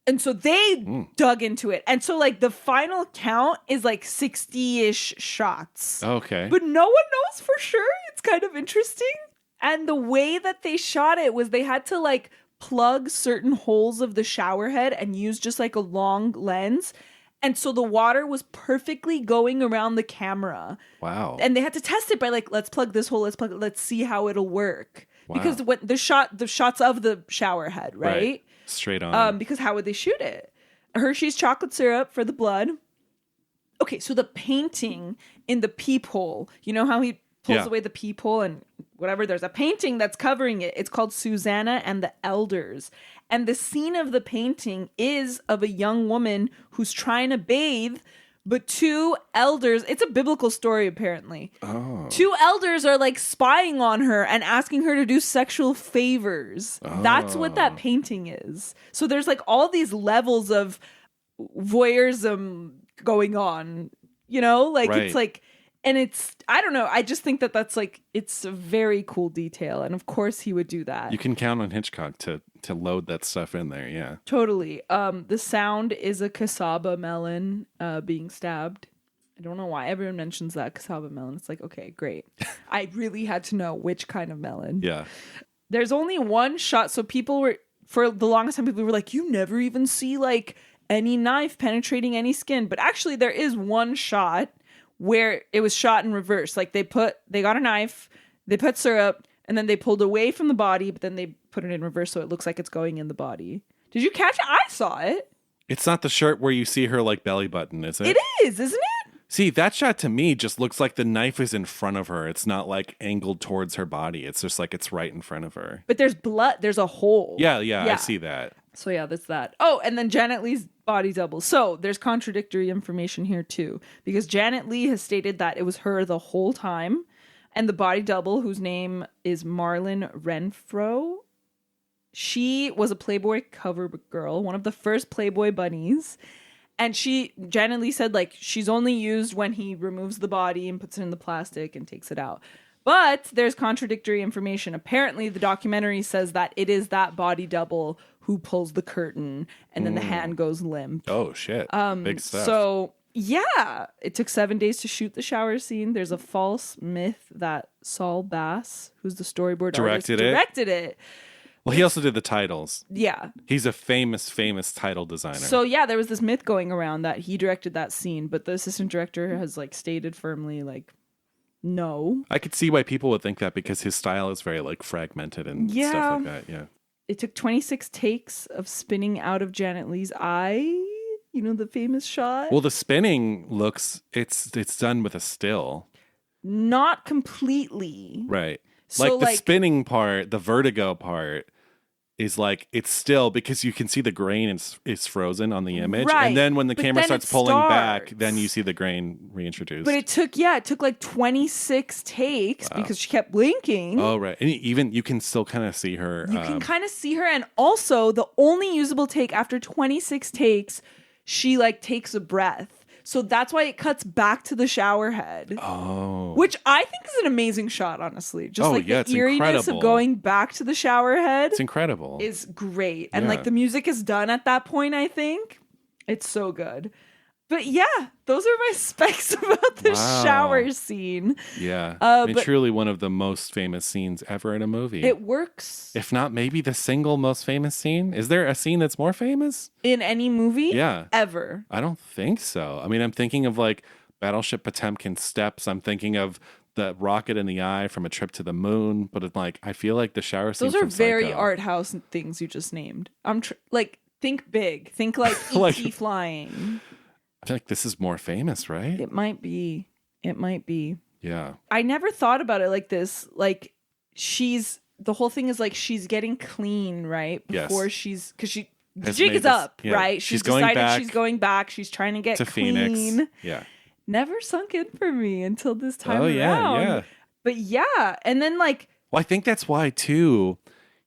And so they dug into it. And so like the final count is like 60-ish shots. Okay. But no one knows for sure. It's kind of interesting. And the way that they shot it was they had to like plug certain holes of the shower head and use just like a long lens. And so the water was perfectly going around the camera. Wow. And they had to test it by like, let's plug this hole, let's see how it'll work. Wow. Because when the shots of the shower head, right? Straight on. Because how would they shoot it? Hershey's chocolate syrup for the blood. Okay, so the painting in the peephole, you know how he pulls away the peephole and whatever, there's a painting that's covering it. It's called Susanna and the Elders. And the scene of the painting is of a young woman who's trying to bathe, but two elders, it's a biblical story apparently. Oh. Two elders are like spying on her and asking her to do sexual favors. Oh. That's what that painting is. So there's like all these levels of voyeurism going on, you know? Like It's like, and it's, I don't know. I just think that that's like, it's a very cool detail. And of course he would do that. You can count on Hitchcock to load that stuff in there. Yeah, totally. The sound is a cassava melon being stabbed. I don't know why everyone mentions that cassava melon. It's like, okay, great. I really had to know which kind of melon. Yeah. There's only one shot. So for the longest time, people were like, you never even see like any knife penetrating any skin. But actually there is one shot where it was shot in reverse. Like they got a knife, they put syrup, and then they pulled away from the body, but then they put it in reverse so it looks like it's going in the body. Did you catch it? I saw it. It's not the shirt where you see her like belly button, is it? It is, isn't it? See, that shot to me just looks like the knife is in front of her. It's not like angled towards her body. It's just like it's right in front of her. But there's blood. There's a hole. Yeah, I see that. So yeah, that's that. Oh, and then Janet Leigh's body double. So there's contradictory information here too, because Janet Leigh has stated that it was her the whole time, and the body double, whose name is Marlon Renfro, she was a Playboy cover girl, one of the first Playboy bunnies. And Janet Leigh said, like, she's only used when he removes the body and puts it in the plastic and takes it out. But there's contradictory information. Apparently, the documentary says that it is that body double who pulls the curtain and then the hand goes limp. Oh, shit. Big stuff. So, yeah, it took 7 days to shoot the shower scene. There's a false myth that Saul Bass, who's the storyboard artist, directed it. Well, he also did the titles. Yeah. He's a famous title designer. So, yeah, there was this myth going around that he directed that scene, but the assistant director has, like, stated firmly, like, no. I could see why people would think that because his style is very, like, fragmented and stuff like that. Yeah. It took 26 takes of spinning out of Janet Leigh's eye. You know, the famous shot? Well, the spinning it's done with a still. Not completely. Right. So, like the spinning part, the vertigo part is like it's still because you can see the grain is frozen on the image. Right. And then when the camera starts pulling back, then you see the grain reintroduced. But it took like 26 takes because she kept blinking. Oh, right. And even you can still kind of see her. You can kind of see her. And also the only usable take after 26 takes, she like takes a breath. So that's why it cuts back to the shower head. Oh. Which I think is an amazing shot, honestly. Just the it's eeriness incredible. of going back to the shower head. It's incredible. Is great. And like the music is done at that point, I think. It's so good. But yeah, those are my specs about the shower scene. Yeah. I mean, truly one of the most famous scenes ever in a movie. It works. If not, maybe the single most famous scene. Is there a scene that's more famous? In any movie? Yeah. Ever. I don't think so. I mean, I'm thinking of like Battleship Potemkin steps. I'm thinking of the rocket in the eye from A Trip to the Moon. But it's like, I feel like the shower scene Those are from very Psycho. art house things you just named. Think big. Think like Like- E.T. flying. I feel like this is more famous, right? It might be. Yeah. I never thought about it like this. Like the whole thing is like she's getting clean, right? Before because the jig is up, right? She's going decided back she's going back. She's trying to get to clean. Phoenix. Yeah. Never sunk in for me until this time around. Yeah. But yeah. And then like. Well, I think that's why too,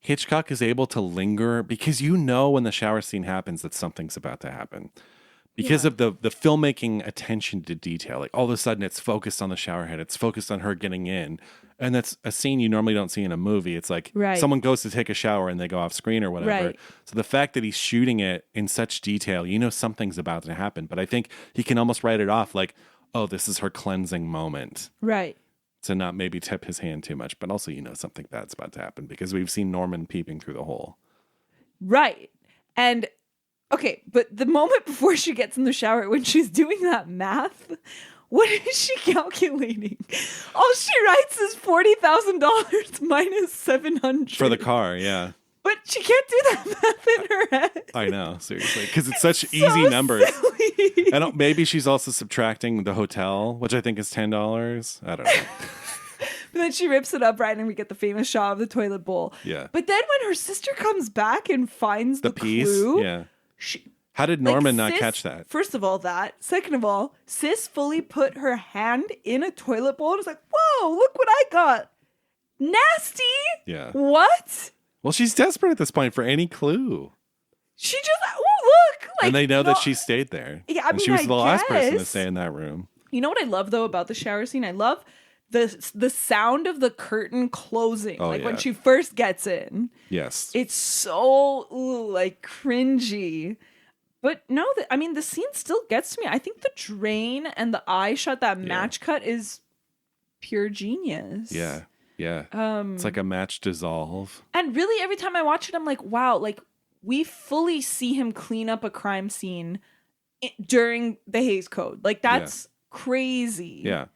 Hitchcock is able to linger because you know when the shower scene happens that something's about to happen. Because of the filmmaking attention to detail. Like all of a sudden it's focused on the shower head. It's focused on her getting in. And that's a scene you normally don't see in a movie. It's like someone goes to take a shower and they go off screen or whatever. Right. So the fact that he's shooting it in such detail, you know something's about to happen. But I think he can almost write it off like, oh, this is her cleansing moment. Right. To not maybe tip his hand too much. But also you know something bad's about to happen because we've seen Norman peeping through the hole. Right. And okay, but the moment before she gets in the shower, when she's doing that math, what is she calculating? All she writes is $40,000 minus $700 for the car. Yeah, but she can't do that math in her head. I know, seriously, because it's such easy numbers. Silly. And maybe she's also subtracting the hotel, which I think is $10. I don't know. But then she rips it up, right, and we get the famous shot of the toilet bowl. Yeah. But then when her sister comes back and finds the piece, clue, yeah. How did Norman not catch that? First of all, that. Second of all, Sis fully put her hand in a toilet bowl and was like, whoa, look what I got. Nasty. Yeah. What? Well, she's desperate at this point for any clue. She just, oh, look. And they know that she stayed there. Yeah, I mean, she was the last person to guess. stay in that room. You know what I love, though, about the shower scene? I love the sound of the curtain closing. When she first gets in. Yes. It's so, cringy. But no, the scene still gets to me. I think the drain and the eye shot, that match cut is pure genius. Yeah. Yeah. It's like a match dissolve. And really, every time I watch it, I'm like, wow, like we fully see him clean up a crime scene during the Hays Code. Like that's crazy. Yeah.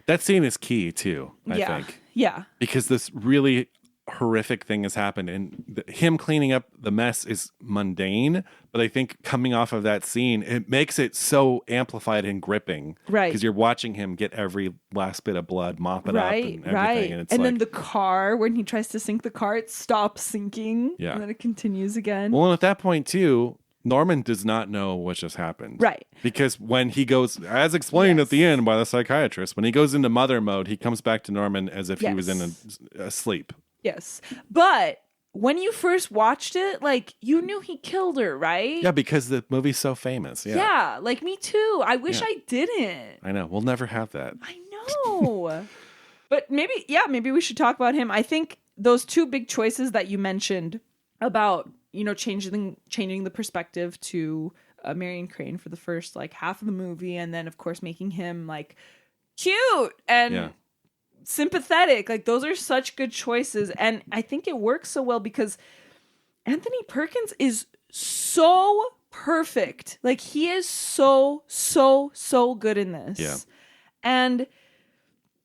That scene is key too, I think. Yeah. Because this really horrific thing has happened, and him cleaning up the mess is mundane, but I think coming off of that scene, it makes it so amplified and gripping, Right. Because you're watching him get every last bit of blood, mop it up, and everything, right. and it's and like, then the car, when he tries to sink the car, it stops sinking, Yeah. and then it continues again. well, and at that point too, Norman does not know what just happened, Right. Because when he goes, as explained Yes. at the end by the psychiatrist, when he goes into mother mode, he comes back to Norman as if he was in a sleep. Yes, but when you first watched it, like, you knew he killed her, right? Yeah, because the movie's so famous. Yeah, Yeah, like, me too. I wish Yeah. I didn't. I know. We'll never have that. I know. But maybe we should talk about him. I think those two big choices that you mentioned about, changing the perspective to Marion Crane for the first, like, half of the movie, and then, of course, making him, like, cute and sympathetic. Like, those are such good choices, and I think it works so well because Anthony Perkins is so perfect. Like, he is so good in this. Yeah. And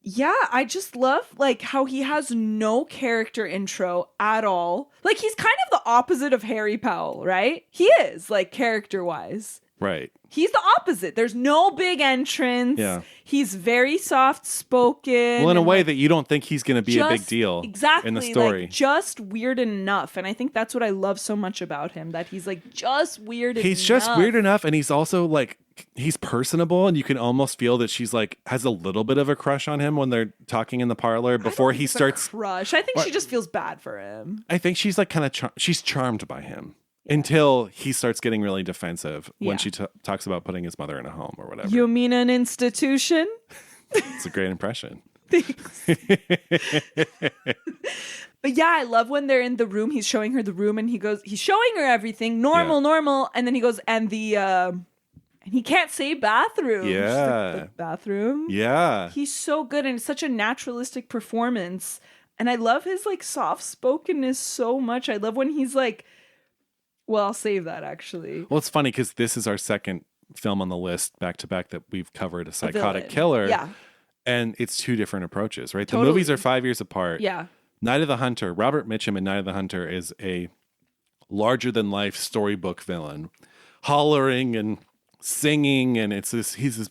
yeah, I just love, like, how he has no character intro at all. Like, he's kind of the opposite of Harry Powell, right? He is, like, character wise. Right. He's the opposite. There's no big entrance. Yeah. He's very soft spoken. Well, in a way that you don't think he's going to be a big just- deal exactly, in the story. Like, just weird enough. And I think that's what I love so much about him, that he's, like, just weird enough. He's just weird enough, and he's also, like, he's personable, and you can almost feel that she's, like, has a little bit of a crush on him when they're talking in the parlor before he starts. Crush. I think she just feels bad for him. I think she's, like, kind of she's charmed by him. Until he starts getting really defensive when she talks about putting his mother in a home or whatever. You mean an institution? It's a great impression. Thanks. But yeah, I love when they're in the room. He's showing her the room, and he's showing her everything. Normal. And then he goes, and and he can't say bathroom. She's Yeah. like, bathroom? Yeah. He's so good, and it's such a naturalistic performance. And I love his, like, soft-spokenness so much. I love when he's like, well, I'll save that, actually. Well, it's funny because this is our second film on the list back to back that we've covered a psychotic villain. killer. Yeah. And it's two different approaches, right? Totally. The movies are 5 years apart. Yeah. Night of the Hunter, Robert Mitchum in Night of the Hunter is a larger than life storybook villain, hollering and singing, and he's this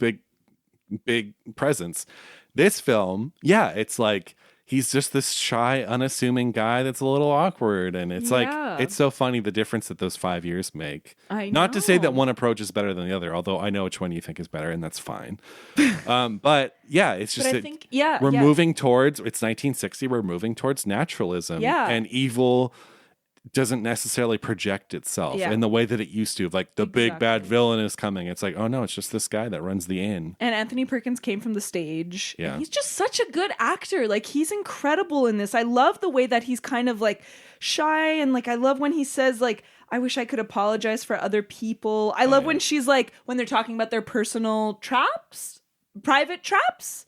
big presence. This film, it's like he's just this shy, unassuming guy that's a little awkward. And it's like, it's so funny the difference that those 5 years make. Not to say that one approach is better than the other, although I know which one you think is better, and that's fine. But yeah, it's just that we're moving towards, it's 1960, we're moving towards naturalism. Yeah. And evil doesn't necessarily project itself in the way that it used to. Like, the big bad villain is coming. It's like, oh no, it's just this guy that runs the inn. And Anthony Perkins came from the stage. Yeah. He's just such a good actor. Like, he's incredible in this. I love the way that he's kind of, like, shy, and, like, I love when he says, like, I wish I could apologize for other people. I love when she's like, when they're talking about their personal traps, private traps.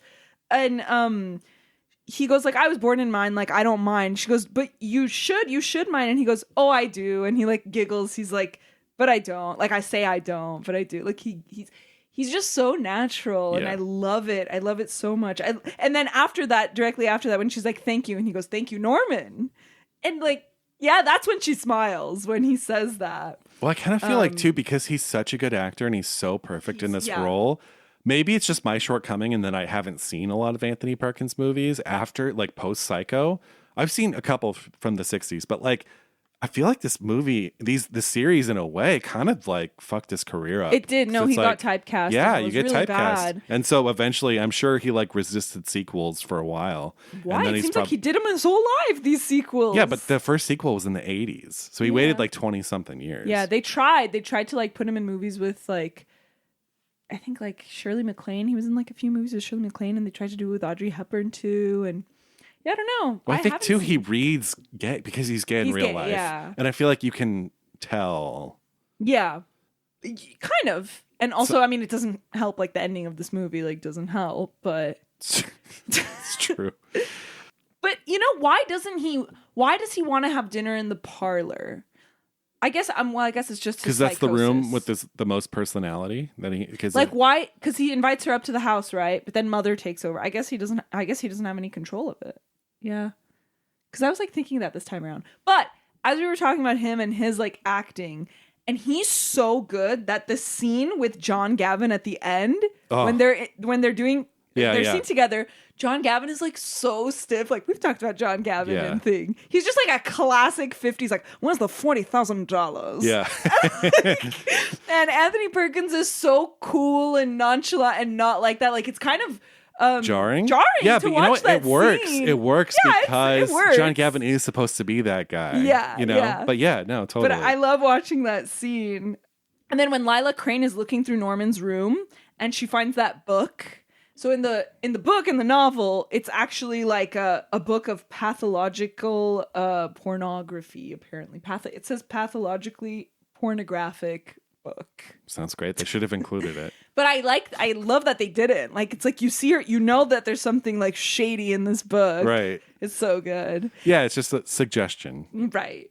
And he goes, like, I was born in mine, like, I don't mind. She goes, but you should mind. And he goes, oh, I do. And he, like, giggles. He's like, but I don't. Like, I say I don't, but I do. Like, he's just so natural, and I love it. I love it so much. And then directly after that, when she's like, thank you, and he goes, thank you, Norman. And, like, that's when she smiles, when he says that. Well, I kind of feel like, too, because he's such a good actor and he's so perfect in this role. Maybe it's just my shortcoming and that I haven't seen a lot of Anthony Perkins movies after, like, post-Psycho. I've seen a couple from the 60s, but, like, I feel like this movie, the series in a way kind of, like, fucked his career up. It did. No, he got typecast. Yeah, you get really typecast. Bad. And so eventually, I'm sure he, like, resisted sequels for a while. Why? And then It seems like he did them his whole life, these sequels. Yeah, but the first sequel was in the 80s. So he waited, like, 20-something years. Yeah, they tried. They tried to, like, put him in movies with, like, I think, like, Shirley MacLaine. He was in, like, a few movies with Shirley MacLaine, and they tried to do it with Audrey Hepburn, too. And yeah, I don't know. Well, I think, too, he reads gay because he's gay in real life. Yeah. And I feel like you can tell. Yeah, kind of. And also, I mean, it doesn't help, like, the ending of this movie, like, doesn't help, but. It's true. But, why does he want to have dinner in the parlor? I guess it's just because that's the room with the most personality that why? Because he invites her up to the house, right? But then Mother takes over. I guess he doesn't have any control of it. Yeah, Because I was like thinking that this time around. But as we were talking about him and his like acting, and he's so good that the scene with John Gavin at the end, when they're doing their scene together, John Gavin is like so stiff. Like we've talked about John Gavin and thing. He's just like a classic 50s, like, when's the $40,000? Yeah. And Anthony Perkins is so cool and nonchalant and not like that. Like it's kind of jarring. Yeah, but you know what? It works. Scene. It works because it works. John Gavin is supposed to be that guy. Yeah. You know? Yeah. But yeah, no, totally. But I love watching that scene. And then when Lila Crane is looking through Norman's room and she finds that book. So in the book, in the novel, it's actually like a book of pathological pornography, apparently. It says pathologically pornographic book. Sounds great. They should have included it. But I love that they didn't. Like, it's like you see her, you know that there's something like shady in this book. Right. It's so good. Yeah, it's just a suggestion. Right.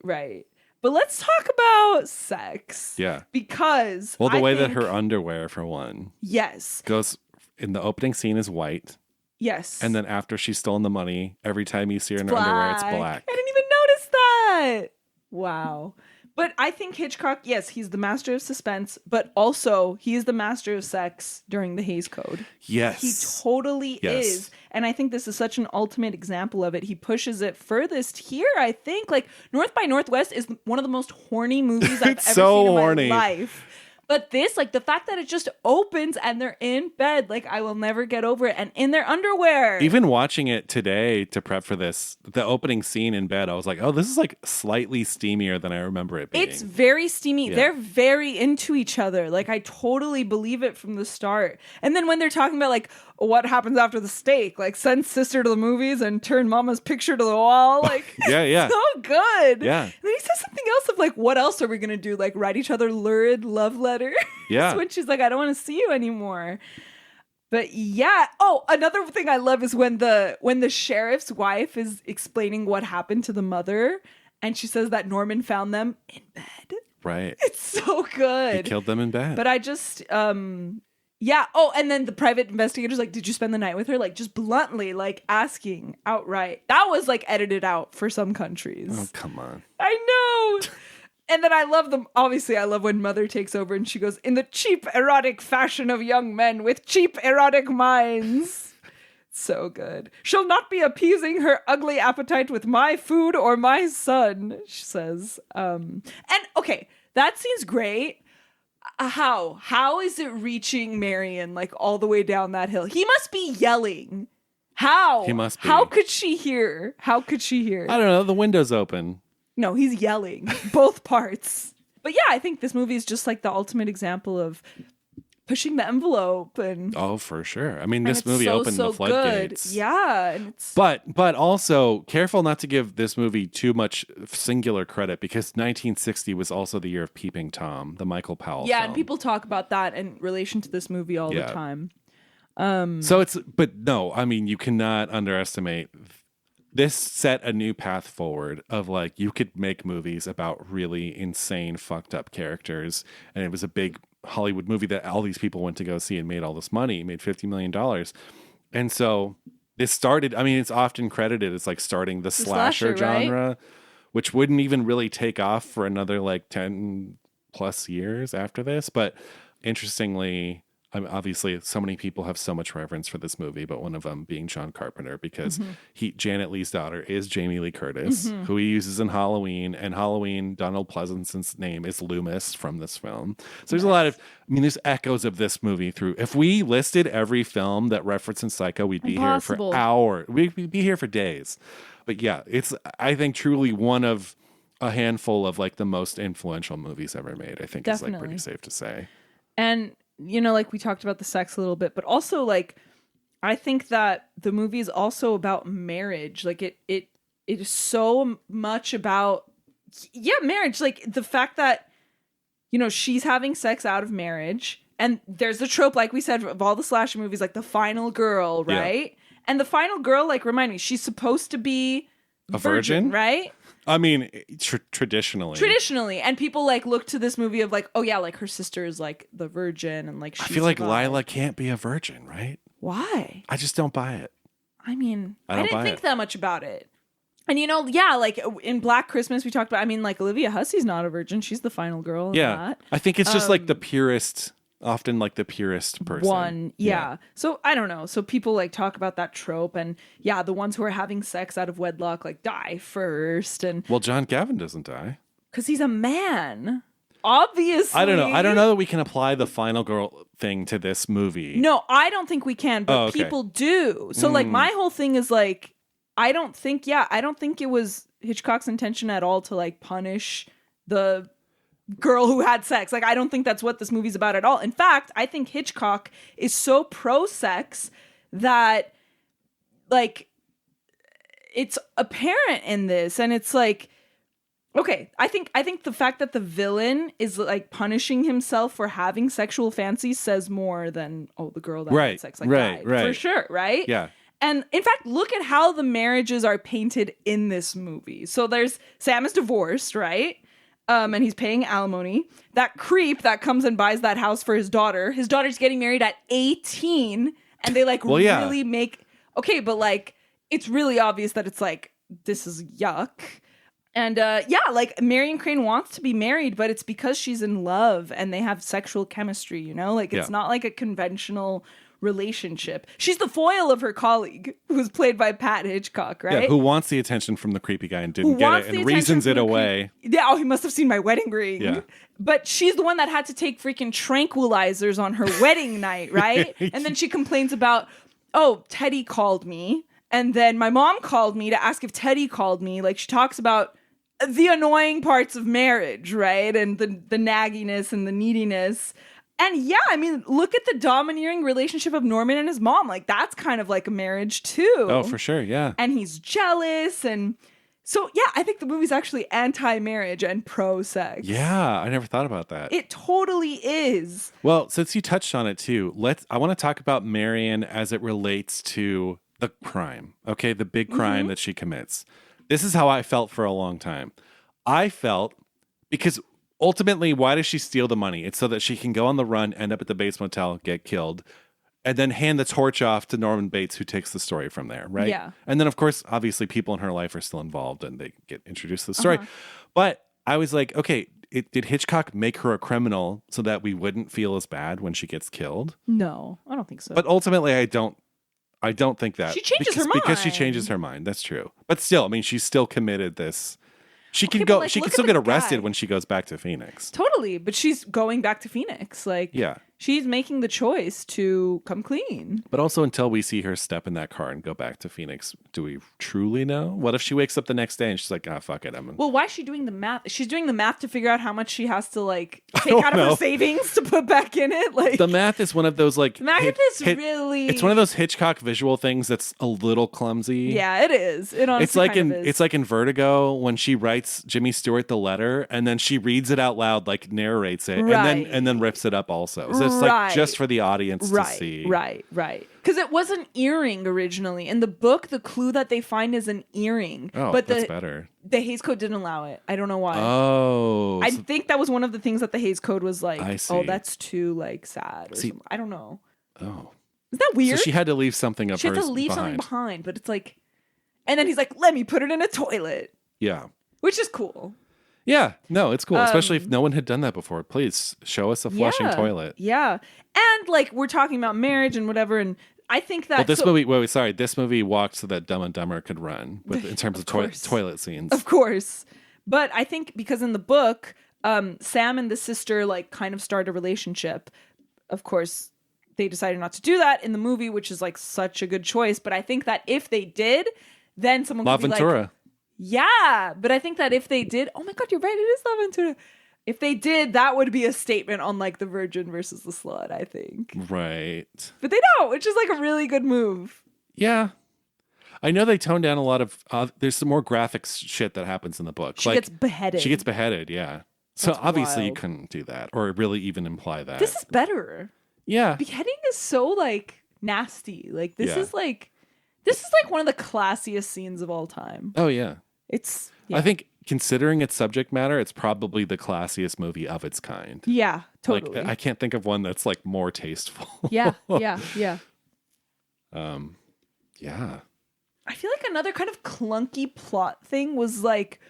But let's talk about sex. Yeah. Because the way that her underwear, for one. Yes. Goes in the opening scene is white. Yes. And then after she's stolen the money, every time you see her in her underwear, it's black. I didn't even notice that. Wow. But I think Hitchcock, yes, he's the master of suspense, but also he's the master of sex during the Hays Code. Yes. He totally is. And I think this is such an ultimate example of it. He pushes it furthest here, I think. Like, North by Northwest is one of the most horny movies I've ever seen in my life. But this, like, the fact that it just opens and they're in bed, like, I will never get over it. And in their underwear. Even watching it today to prep for this, the opening scene in bed, I was like, oh, this is like slightly steamier than I remember it being. It's very steamy. Yeah. They're very into each other. Like, I totally believe it from the start. And then when they're talking about, like, what happens after the steak, like, send sister to the movies and turn mama's picture to the wall. Like, yeah. So good. Yeah. And then he says something else of, like, what else are we going to do? Like, write each other lurid love letters. Yeah. When she's like, I don't want to see you anymore. But yeah. Oh, another thing I love is when the sheriff's wife is explaining what happened to the mother, and she says that Norman found them in bed. Right. It's so good. He killed them in bed. But I just yeah. Oh, and then the private investigator's like, did you spend the night with her? Like, just bluntly, like, asking outright. That was, like, edited out for some countries. Oh, come on. I know. And then I love them. Obviously, I love when Mother takes over and she goes, in the cheap, erotic fashion of young men with cheap, erotic minds. So good. She'll not be appeasing her ugly appetite with my food or my son, she says. And, okay, that scene's great. How is it reaching Marion, like, all the way down that hill? He must be yelling. How? He must be. How could she hear? I don't know. The window's open. No, he's yelling. Both parts. But yeah, I think this movie is just like the ultimate example of pushing the envelope. And for sure. I mean, this movie opened the floodgates. Good. Yeah. And but also careful not to give this movie too much singular credit, because 1960 was also the year of Peeping Tom, the Michael Powell film. And people talk about that in relation to this movie all the time. But no, I mean, you cannot underestimate. This set a new path forward of, like, you could make movies about really insane, fucked up characters. And it was a big Hollywood movie that all these people went to go see and made all this money, made $50 million. And so this started, I mean, it's often credited as, like, starting the slasher genre, right? Which wouldn't even really take off for another, like, 10 plus years after this. But interestingly, I mean, obviously, so many people have so much reverence for this movie, but one of them being John Carpenter, because Janet Leigh's daughter is Jamie Lee Curtis, who he uses in Halloween. And Halloween, Donald Pleasence's name is Loomis from this film. So there's a lot of, I mean, there's echoes of this movie through. If we listed every film that references Psycho, we'd be here for hours. We'd be here for days. But yeah, it's, I think, truly one of a handful of, like, the most influential movies ever made. I think it's, like, pretty safe to say. And you know, like, we talked about the sex a little bit, but also, like, I think that the movie is also about marriage. Like, it is so much about, marriage. Like, the fact that, you know, she's having sex out of marriage, and there's the trope, like we said, of all the slasher movies, like the final girl, right? Yeah. And the final girl, like, remind me, she's supposed to be a virgin, right? I mean, traditionally, and people, like, look to this movie of, like, oh yeah, like, her sister is, like, the virgin, and, like, I feel like Lila can't be a virgin, right? Why? I just don't buy it. I mean, I didn't think that much about it. And yeah, like in Black Christmas we talked about, I mean, like Olivia Hussey's not a virgin. She's the final girl in that. I think it's just like the purest, often like the purest person. One, yeah. So I don't know. So people like talk about that trope, and yeah, the ones who are having sex out of wedlock like die first. And well, John Gavin doesn't die. Because he's a man. Obviously. I don't know. I don't know that we can apply the final girl thing to this movie. No, I don't think we can, but people do. So like my whole thing is like, I don't think it was Hitchcock's intention at all to like punish the girl who had sex. Like, I don't think that's what this movie's about at all. In fact, I think Hitchcock is so pro-sex that like it's apparent in this, and it's like, okay, I think the fact that the villain is like punishing himself for having sexual fancies says more than the girl that had sex like died. For sure, right? Yeah. And in fact, look at how the marriages are painted in this movie. So there's Sam is divorced, right? And he's paying alimony. That creep that comes and buys that house for his daughter. His daughter's getting married at 18, and they like really make but like it's really obvious that it's like this is yuck. And like Marion Crane wants to be married, but it's because she's in love and they have sexual chemistry, Like it's not like a conventional relationship. She's the foil of her colleague, who's played by Pat Hitchcock, right? Yeah, who wants the attention from the creepy guy and didn't get it and reasons it away. Yeah, he must have seen my wedding ring. Yeah. But she's the one that had to take freaking tranquilizers on her wedding night, right? And then she complains about, Teddy called me. And then my mom called me to ask if Teddy called me. Like, she talks about the annoying parts of marriage, right? And the nagginess and the neediness. And yeah, I mean, look at the domineering relationship of Norman and his mom. Like, that's kind of like a marriage too. Oh, for sure, yeah. And he's jealous. And so, yeah, I think the movie's actually anti-marriage and pro-sex. Yeah, I never thought about that. It totally is. Well, since you touched on it too, I want to talk about Marion as it relates to the crime, okay? The big crime that she commits. This is how I felt for a long time. I felt, because ultimately, why does she steal the money? It's so that she can go on the run, end up at the Bates Motel, get killed, and then hand the torch off to Norman Bates, who takes the story from there, right? Yeah. And then, of course, obviously, people in her life are still involved, and they get introduced to the story. But I was like, okay, did Hitchcock make her a criminal so that we wouldn't feel as bad when she gets killed? No, I don't think so. But ultimately, I don't think that. She changes her mind. Because she changes her mind. That's true. But still, I mean, she's still committed this. She can she can look still at get the arrested guy. when she goes back to Phoenix. Totally, but she's going back to Phoenix. Like, yeah. She's making the choice to come clean. But also, until we see her step in that car and go back to Phoenix, do we truly know? What if she wakes up the next day and she's like, fuck it. Well, why is she doing the math? She's doing the math to figure out how much she has to like take out of her savings to put back in it. Like, the math is one of those like really. It's one of those Hitchcock visual things that's a little clumsy. Yeah, it is. It honestly it's like kind of is. It's like in Vertigo when she writes Jimmy Stewart the letter and then she reads it out loud, like narrates it, and then rips it up also. So it's like just for the audience to see. Right. Because it was an earring originally. In the book, the clue that they find is an earring. Oh, but that's better. The Hays Code didn't allow it. I don't know why. Oh. I think that was one of the things that the Hays Code was like, I see. oh, that's too like sad. Or something. I don't know. Oh. Is that weird? So she had to leave something up. She had to leave something behind, but it's like, and then he's like, let me put it in a toilet. Yeah. Which is cool. Yeah, no, it's cool. Especially if no one had done that before. Please show us a flushing toilet. Yeah. And like we're talking about marriage and whatever, and I think that this movie walked so that Dumb and Dumber could run in terms of toilet scenes. Of course. But I think because in the book, Sam and the sister like kind of start a relationship. Of course, they decided not to do that in the movie, which is like such a good choice. But I think that if they did, then someone could be Ventura. like, yeah, but I think that if they did, oh my God, you're right, it is La Ventura. If they did, that would be a statement on like the virgin versus the slut, I think. Right. But they don't, which is like a really good move. Yeah. I know they toned down a lot of, there's some more graphic shit that happens in the book. She gets beheaded. She gets beheaded, yeah. So That's obviously you wild. couldn't do that or really even imply that. This is better. Yeah. Beheading is so like nasty. Like this Yeah. is like one of the classiest scenes of all time. Oh, yeah. It's I think considering its subject matter, it's probably the classiest movie of its kind. Yeah, totally. Like, I can't think of one that's like more tasteful. Yeah. Yeah. I feel like another kind of clunky plot thing was like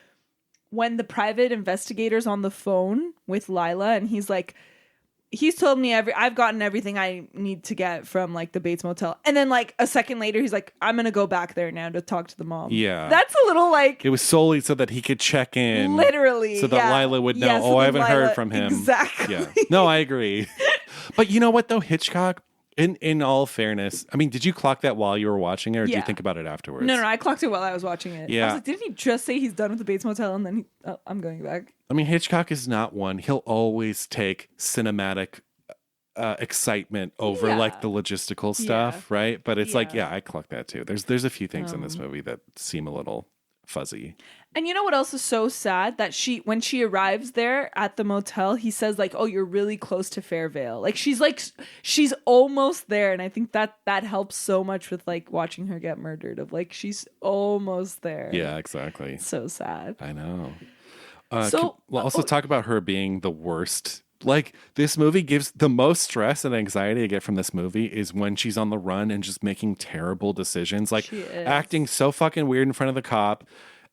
when the private investigator's on the phone with Lila and he's like, he's told me I've gotten everything I need to get from like the Bates Motel. And then like a second later, he's like, I'm going to go back there now to talk to the mom. Yeah. That's a little like. It was solely so that he could check in. Literally. So that Lila would know, so I haven't heard from him. Exactly. Yeah. No, I agree. But you know what though, Hitchcock, in all fairness, I mean, did you clock that while you were watching it or did you think about it afterwards? No, I clocked it while I was watching it. Yeah. I was like, didn't he just say he's done with the Bates Motel and then I'm going back? I mean, Hitchcock is not one. He'll always take cinematic excitement over like the logistical stuff, right? But it's like, I clocked that too. There's a few things in this movie that seem a little fuzzy. And you know what else is so sad? That when she arrives there at the motel, he says like, oh, you're really close to Fairvale. Like she's almost there. And I think that helps so much with like watching her get murdered of like, she's almost there. Yeah, exactly. It's so sad. I know. We'll also talk about her being the worst. Like this movie gives the most stress and anxiety I get from this movie is when she's on the run and just making terrible decisions, like acting so fucking weird in front of the cop,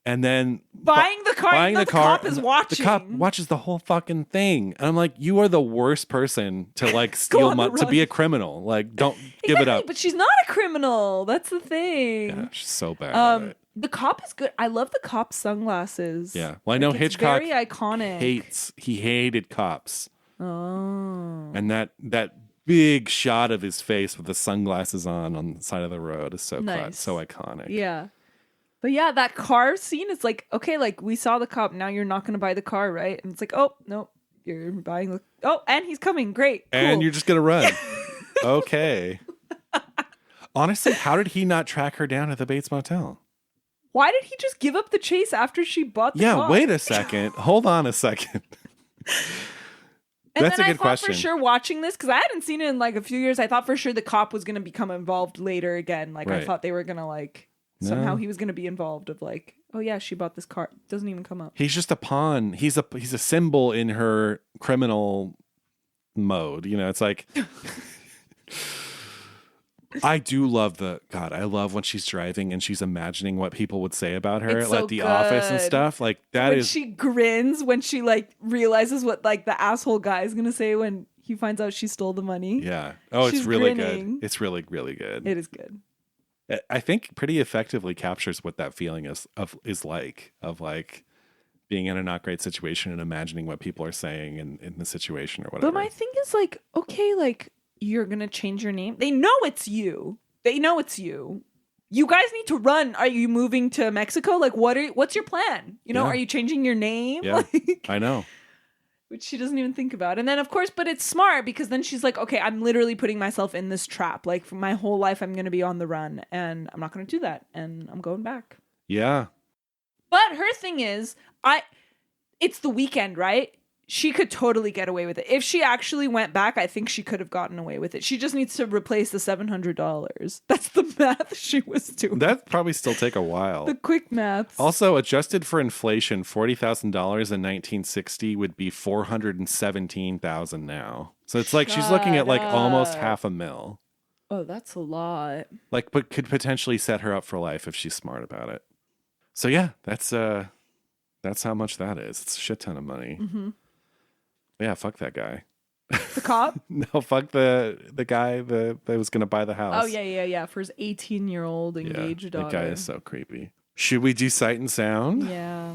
and then buying the car. The cop is watching. The cop watches the whole fucking thing, and I'm like, you are the worst person to like steal money, to be a criminal. Like, don't give it up. But she's not a criminal. That's the thing. Yeah, she's so bad at it. The cop is good. I love the cop's sunglasses. Yeah, well, I know Hitchcock very iconic. He hated cops. Oh. And that big shot of his face with the sunglasses on the side of the road is so so iconic. Yeah. But yeah, that car scene is like, okay, like we saw the cop, now you're not going to buy the car, right? And it's like, oh, no, you're buying the... Oh, and he's coming. Great. Cool. And you're just going to run. Okay. Honestly, how did he not track her down at the Bates Motel? Why did he just give up the chase after she bought the car? Yeah, wait a second. Hold on a second. And That's then a good question. I thought for sure watching this, because I hadn't seen it in like a few years, I thought for sure the cop was going to become involved later again. Like I thought they were going to like, somehow he was going to be involved of like, oh yeah, she bought this car. Doesn't even come up. He's just a pawn. He's a symbol in her criminal mode. You know, it's like... I do love I love when she's driving and she's imagining what people would say about her, it's like so the good. office and stuff. Like that when is. She grins when she like realizes what like the asshole guy is gonna say when he finds out she stole the money. Yeah. Oh, she's it's really grinning. good. It's really, really good. It is good. I think pretty effectively captures what that feeling is like being in a not great situation and imagining what people are saying in the situation or whatever. But my thing is like, okay, like. You're gonna change your name. They know it's you. You guys need to run. Are you moving to Mexico? Like, what's your plan? You know, are you changing your name? Yeah, like, I know. Which she doesn't even think about. And then, of course, but it's smart because then she's like, okay, I'm literally putting myself in this trap. Like, for my whole life, I'm gonna be on the run, and I'm not gonna do that, and I'm going back. Yeah. But her thing is, it's the weekend, right? She could totally get away with it. If she actually went back, I think she could have gotten away with it. She just needs to replace the $700. That's the math she was doing. That'd probably still take a while. The quick maths. Also, adjusted for inflation, $40,000 in 1960 would be $417,000 now. So it's like she's looking at like almost $500,000. Oh, that's a lot. Like, but could potentially set her up for life if she's smart about it. So yeah, that's how much that is. It's a shit ton of money. Mm-hmm. Yeah, fuck that guy. The cop? No, fuck the guy that was going to buy the house. Oh, yeah. For his 18-year-old engaged daughter. That guy is so creepy. Should we do sight and sound? Yeah.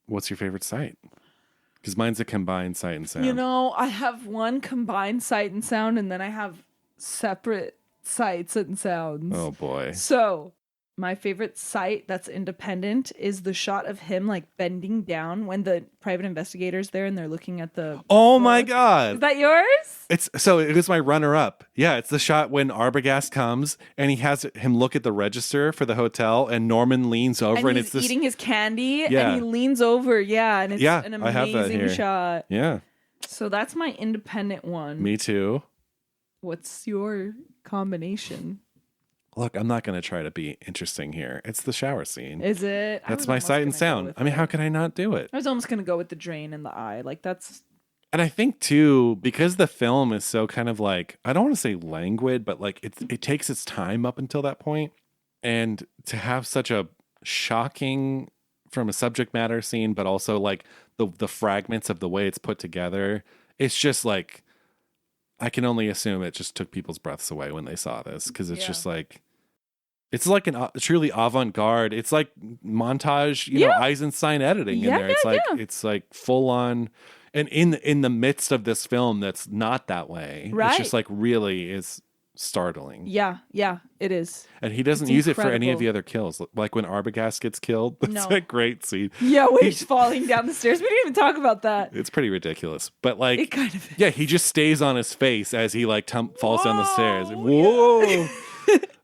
What's your favorite sight? Because mine's a combined sight and sound. You know, I have one combined sight and sound, and then I have separate sights and sounds. Oh, boy. So... my favorite sight that's independent is the shot of him like bending down when the private investigator's there and they're looking at the Oh book. my God. Is that yours? It was my runner up. Yeah, it's the shot when Arbogast comes and he has him look at the register for the hotel and Norman leans over and he's it's this eating his candy Yeah. and he leans over. Yeah. And it's an I have that amazing here. shot. Yeah. So that's my independent one. Me too. What's your combination? Look, I'm not going to try to be interesting here. It's the shower scene. Is it? That's my sight and sound. I mean, how can I not do it? I was almost going to go with the drain in the eye. Like that's... And I think too, because the film is so kind of like, I don't want to say languid, but like it takes its time up until that point. And to have such a shocking from a subject matter scene, but also like the fragments of the way it's put together, it's just like, I can only assume it just took people's breaths away when they saw this, because it's just like, it's like a truly avant-garde. It's like montage, you know, Eisenstein editing in there. It's like full on, and in the midst of this film that's not that way. Right. It's just like really is startling. Yeah, it is. And he doesn't use it for any of the other kills. Like when Arbogast gets killed, that's a great scene. Yeah, when he's falling down the stairs. We didn't even talk about that. It's pretty ridiculous. But like, it kind of is. Yeah, he just stays on his face as he like falls down the stairs. Whoa. Yeah.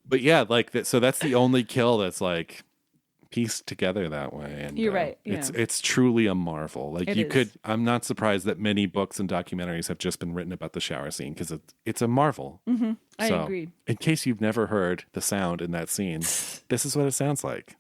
But yeah, like that. So that's the only kill that's like pieced together that way. And you're right. Yeah. It's truly a marvel. Like I'm not surprised that many books and documentaries have just been written about the shower scene, because it's a marvel. Mm-hmm. I agree. In case you've never heard the sound in that scene, this is what it sounds like.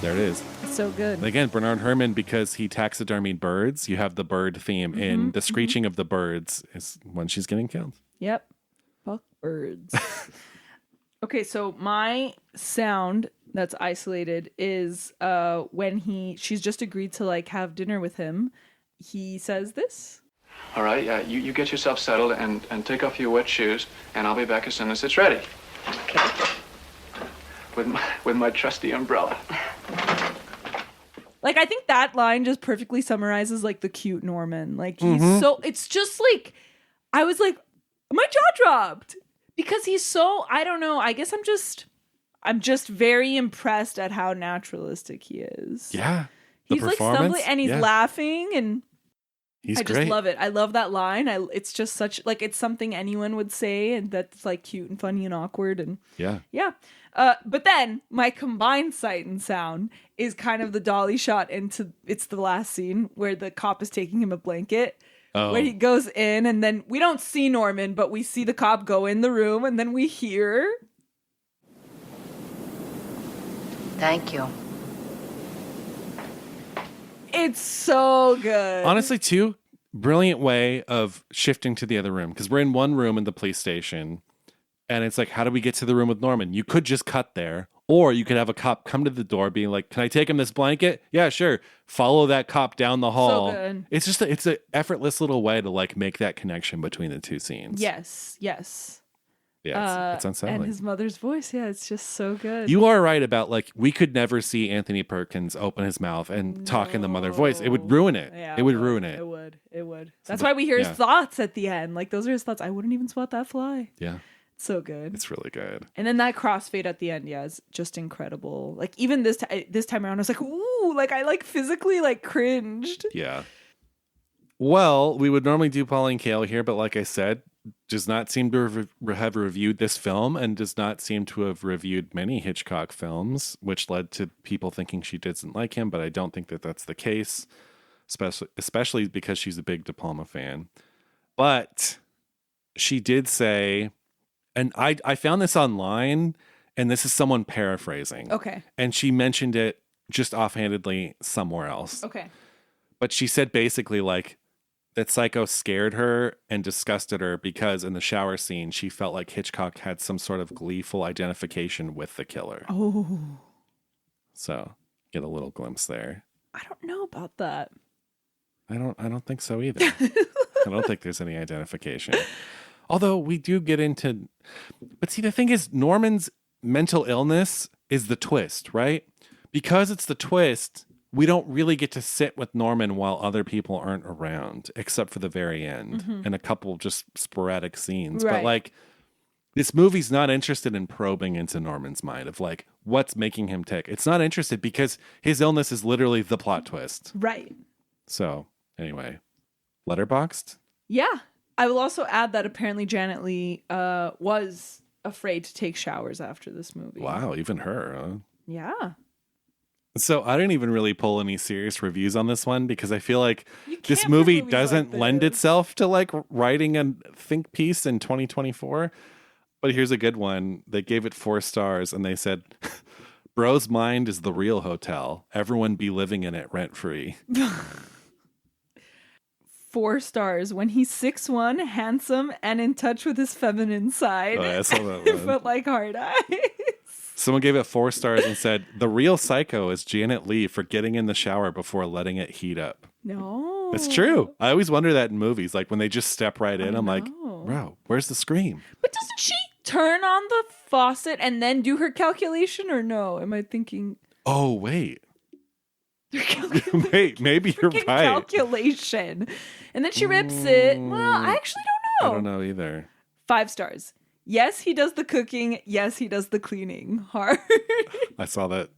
There it is. It's so good. And again, Bernard Herrmann, because he taxidermied birds, you have the bird theme, and the screeching of the birds is when she's getting killed. Yep. Fuck birds. Okay, so my sound that's isolated is when she's just agreed to like have dinner with him. He says this. All right, yeah, you get yourself settled and take off your wet shoes, and I'll be back as soon as it's ready. Okay. With my trusty umbrella. Like, I think that line just perfectly summarizes like the cute Norman. Like, he's it's just like, I was like, my jaw dropped because he's so, I don't know. I guess I'm just very impressed at how naturalistic he is. Yeah. He's like stumbling and he's laughing, and I just love it. I love that line. It's just such like, it's something anyone would say, and that's like cute and funny and awkward. And yeah. But then my combined sight and sound is kind of the dolly shot into, it's the last scene where the cop is taking him a blanket, where he goes in, and then we don't see Norman, but we see the cop go in the room, and then we hear. Thank you. It's so good. Honestly, too, brilliant way of shifting to the other room, because we're in one room in the police station. And it's like, how do we get to the room with Norman? You could just cut there, or you could have a cop come to the door being like, can I take him this blanket? Yeah, sure. Follow that cop down the hall. So good. It's just, it's an effortless little way to like make that connection between the two scenes. Yes. Yeah, it's unsettling. And his mother's voice, it's just so good. You are right about like, we could never see Anthony Perkins open his mouth and talk in the mother voice. It would ruin it. Yeah, it would ruin it. It would. That's why we hear his thoughts at the end. Like, those are his thoughts. I wouldn't even swat that fly. Yeah. So good. It's really good. And then that crossfade at the end, is just incredible. Like, even this time around, I was like, ooh, like I like physically like cringed. Yeah. Well, we would normally do Pauline Kael here, but like I said, does not seem to have reviewed this film, and does not seem to have reviewed many Hitchcock films, which led to people thinking she doesn't like him, but I don't think that that's the case, especially because she's a big De Palma fan. But she did say, and I found this online, and this is someone paraphrasing. Okay. And she mentioned it just offhandedly somewhere else. Okay. But she said basically like that Psycho scared her and disgusted her because in the shower scene, she felt like Hitchcock had some sort of gleeful identification with the killer. Oh. So get a little glimpse there. I don't know about that. I don't think so either. I don't think there's any identification. Although we do get into, but see, the thing is, Norman's mental illness is the twist, right? Because it's the twist, we don't really get to sit with Norman while other people aren't around, except for the very end and a couple just sporadic scenes. Right. But like, This movie's not interested in probing into Norman's mind of like what's making him tick. It's not interested because his illness is literally the plot twist. Right. So anyway, Letterboxd. Yeah. I will also add that apparently Janet Leigh was afraid to take showers after this movie. Wow, even her. Huh? Yeah. So I didn't even really pull any serious reviews on this one because I feel like this can't for movie movies doesn't like lend this. itself to like writing a think piece in 2024. But here's a good one. They gave it 4 stars and they said, "Bro's mind is the real hotel. Everyone be living in it rent free." 4 stars when he's 6'1", handsome, and in touch with his feminine side. Oh, I saw that one. But like hard eyes. Someone gave it 4 stars and said, "The real psycho is Janet Leigh for getting in the shower before letting it heat up." No. It's true. I always wonder that in movies. Like when they just step right in, I'm like, know. bro, where's the scream? But doesn't she turn on the faucet and then do her calculation, or no? Am I thinking Oh, wait. her calculation? Wait, maybe you're Freaking right. calculation. And then she rips it. Well, I actually I don't don't know. know either. 5 stars. Yes, he does the cooking. Yes, he does the cleaning. Hard. I saw that.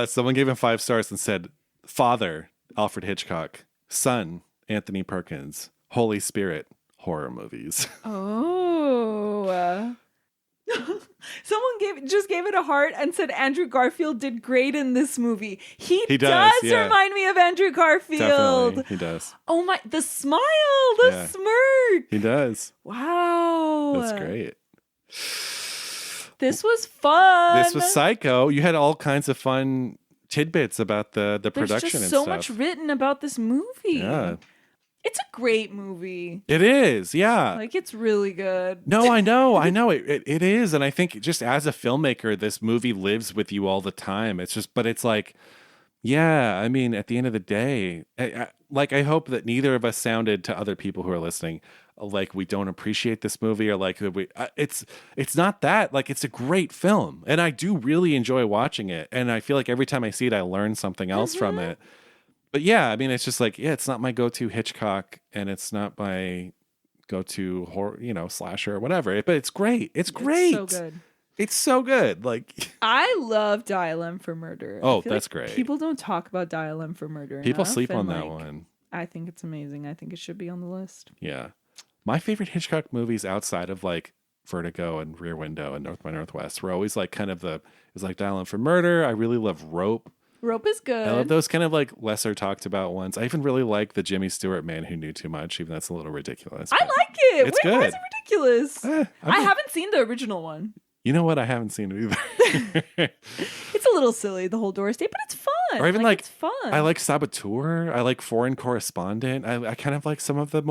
Someone gave him 5 stars and said, "Father, Alfred Hitchcock. Son, Anthony Perkins. Holy Spirit, horror movies." Oh. Someone just gave it a heart and said Andrew Garfield did great in this movie. He does, yeah. remind me of Andrew Garfield. Definitely, he does. Oh my, the smile, the Yeah. smirk. He does. Wow. That's great. This was fun. This was Psycho. You had all kinds of fun tidbits about the There's production just and so stuff. much written about this movie. Yeah. It's a great movie. It is, yeah. Like, it's really good. No, I know. It is. And I think just as a filmmaker, this movie lives with you all the time. It's just, but it's like, yeah, I mean, at the end of the day, I hope that neither of us sounded to other people who are listening like we don't appreciate this movie or like it's not that. Like, it's a great film. And I do really enjoy watching it. And I feel like every time I see it, I learn something else from it. But yeah, I mean, it's just like, yeah, it's not my go-to Hitchcock and it's not my go-to horror, slasher or whatever. But it's great. It's great. It's so good. It's so good. Like, I love Dial M for Murder. Oh, I feel that's like great. People don't talk about Dial M for Murder people enough, sleep on and, that like, one. I think it's amazing. I think it should be on the list. Yeah. My favorite Hitchcock movies outside of like Vertigo and Rear Window and North by Northwest were always like kind of it's like Dial M for Murder. I really love Rope. Rope is good. I love those kind of like lesser talked about ones. I even really like the Jimmy Stewart Man Who Knew Too Much, even though that's a little ridiculous. I but like it. It's Wait, why is good. it ridiculous? I haven't seen the original one. You know what? I haven't seen it either. It's a little silly, the whole Doris Day, but it's fun. Or even it's fun. I like Saboteur. I like Foreign Correspondent. I kind of like some of the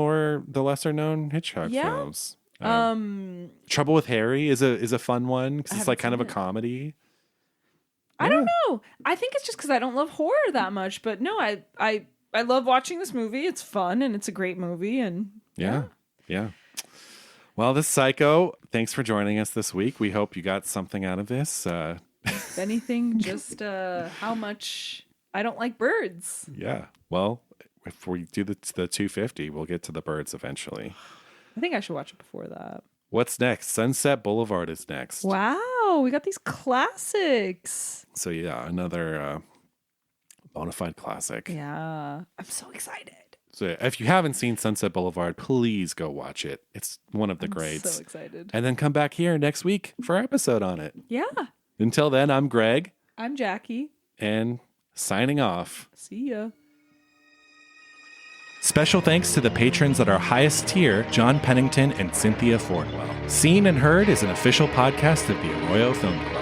lesser known Hitchcock films. Trouble with Harry is a fun one because it's like kind of a comedy. I don't know. I think it's just because I don't love horror that much. But no, I love watching this movie. It's fun and it's a great movie. And Yeah. Well, this is Psycho. Thanks for joining us this week. We hope you got something out of this. If anything, just how much I don't like birds. Yeah. Well, if we do the 250, we'll get to the birds eventually. I think I should watch it before that. What's next? Sunset Boulevard is next. Wow, we got these classics. So yeah, another bona fide classic. Yeah, I'm so excited. So if you haven't seen Sunset Boulevard, please go watch it. It's one of the greats. So excited. And then come back here next week for our episode on it. Yeah. Until then, I'm Greg. I'm Jackie. And signing off. See ya. Special thanks to the patrons at our highest tier, John Pennington and Cynthia Fordwell. Seen and Heard is an official podcast of the Arroyo Film Club.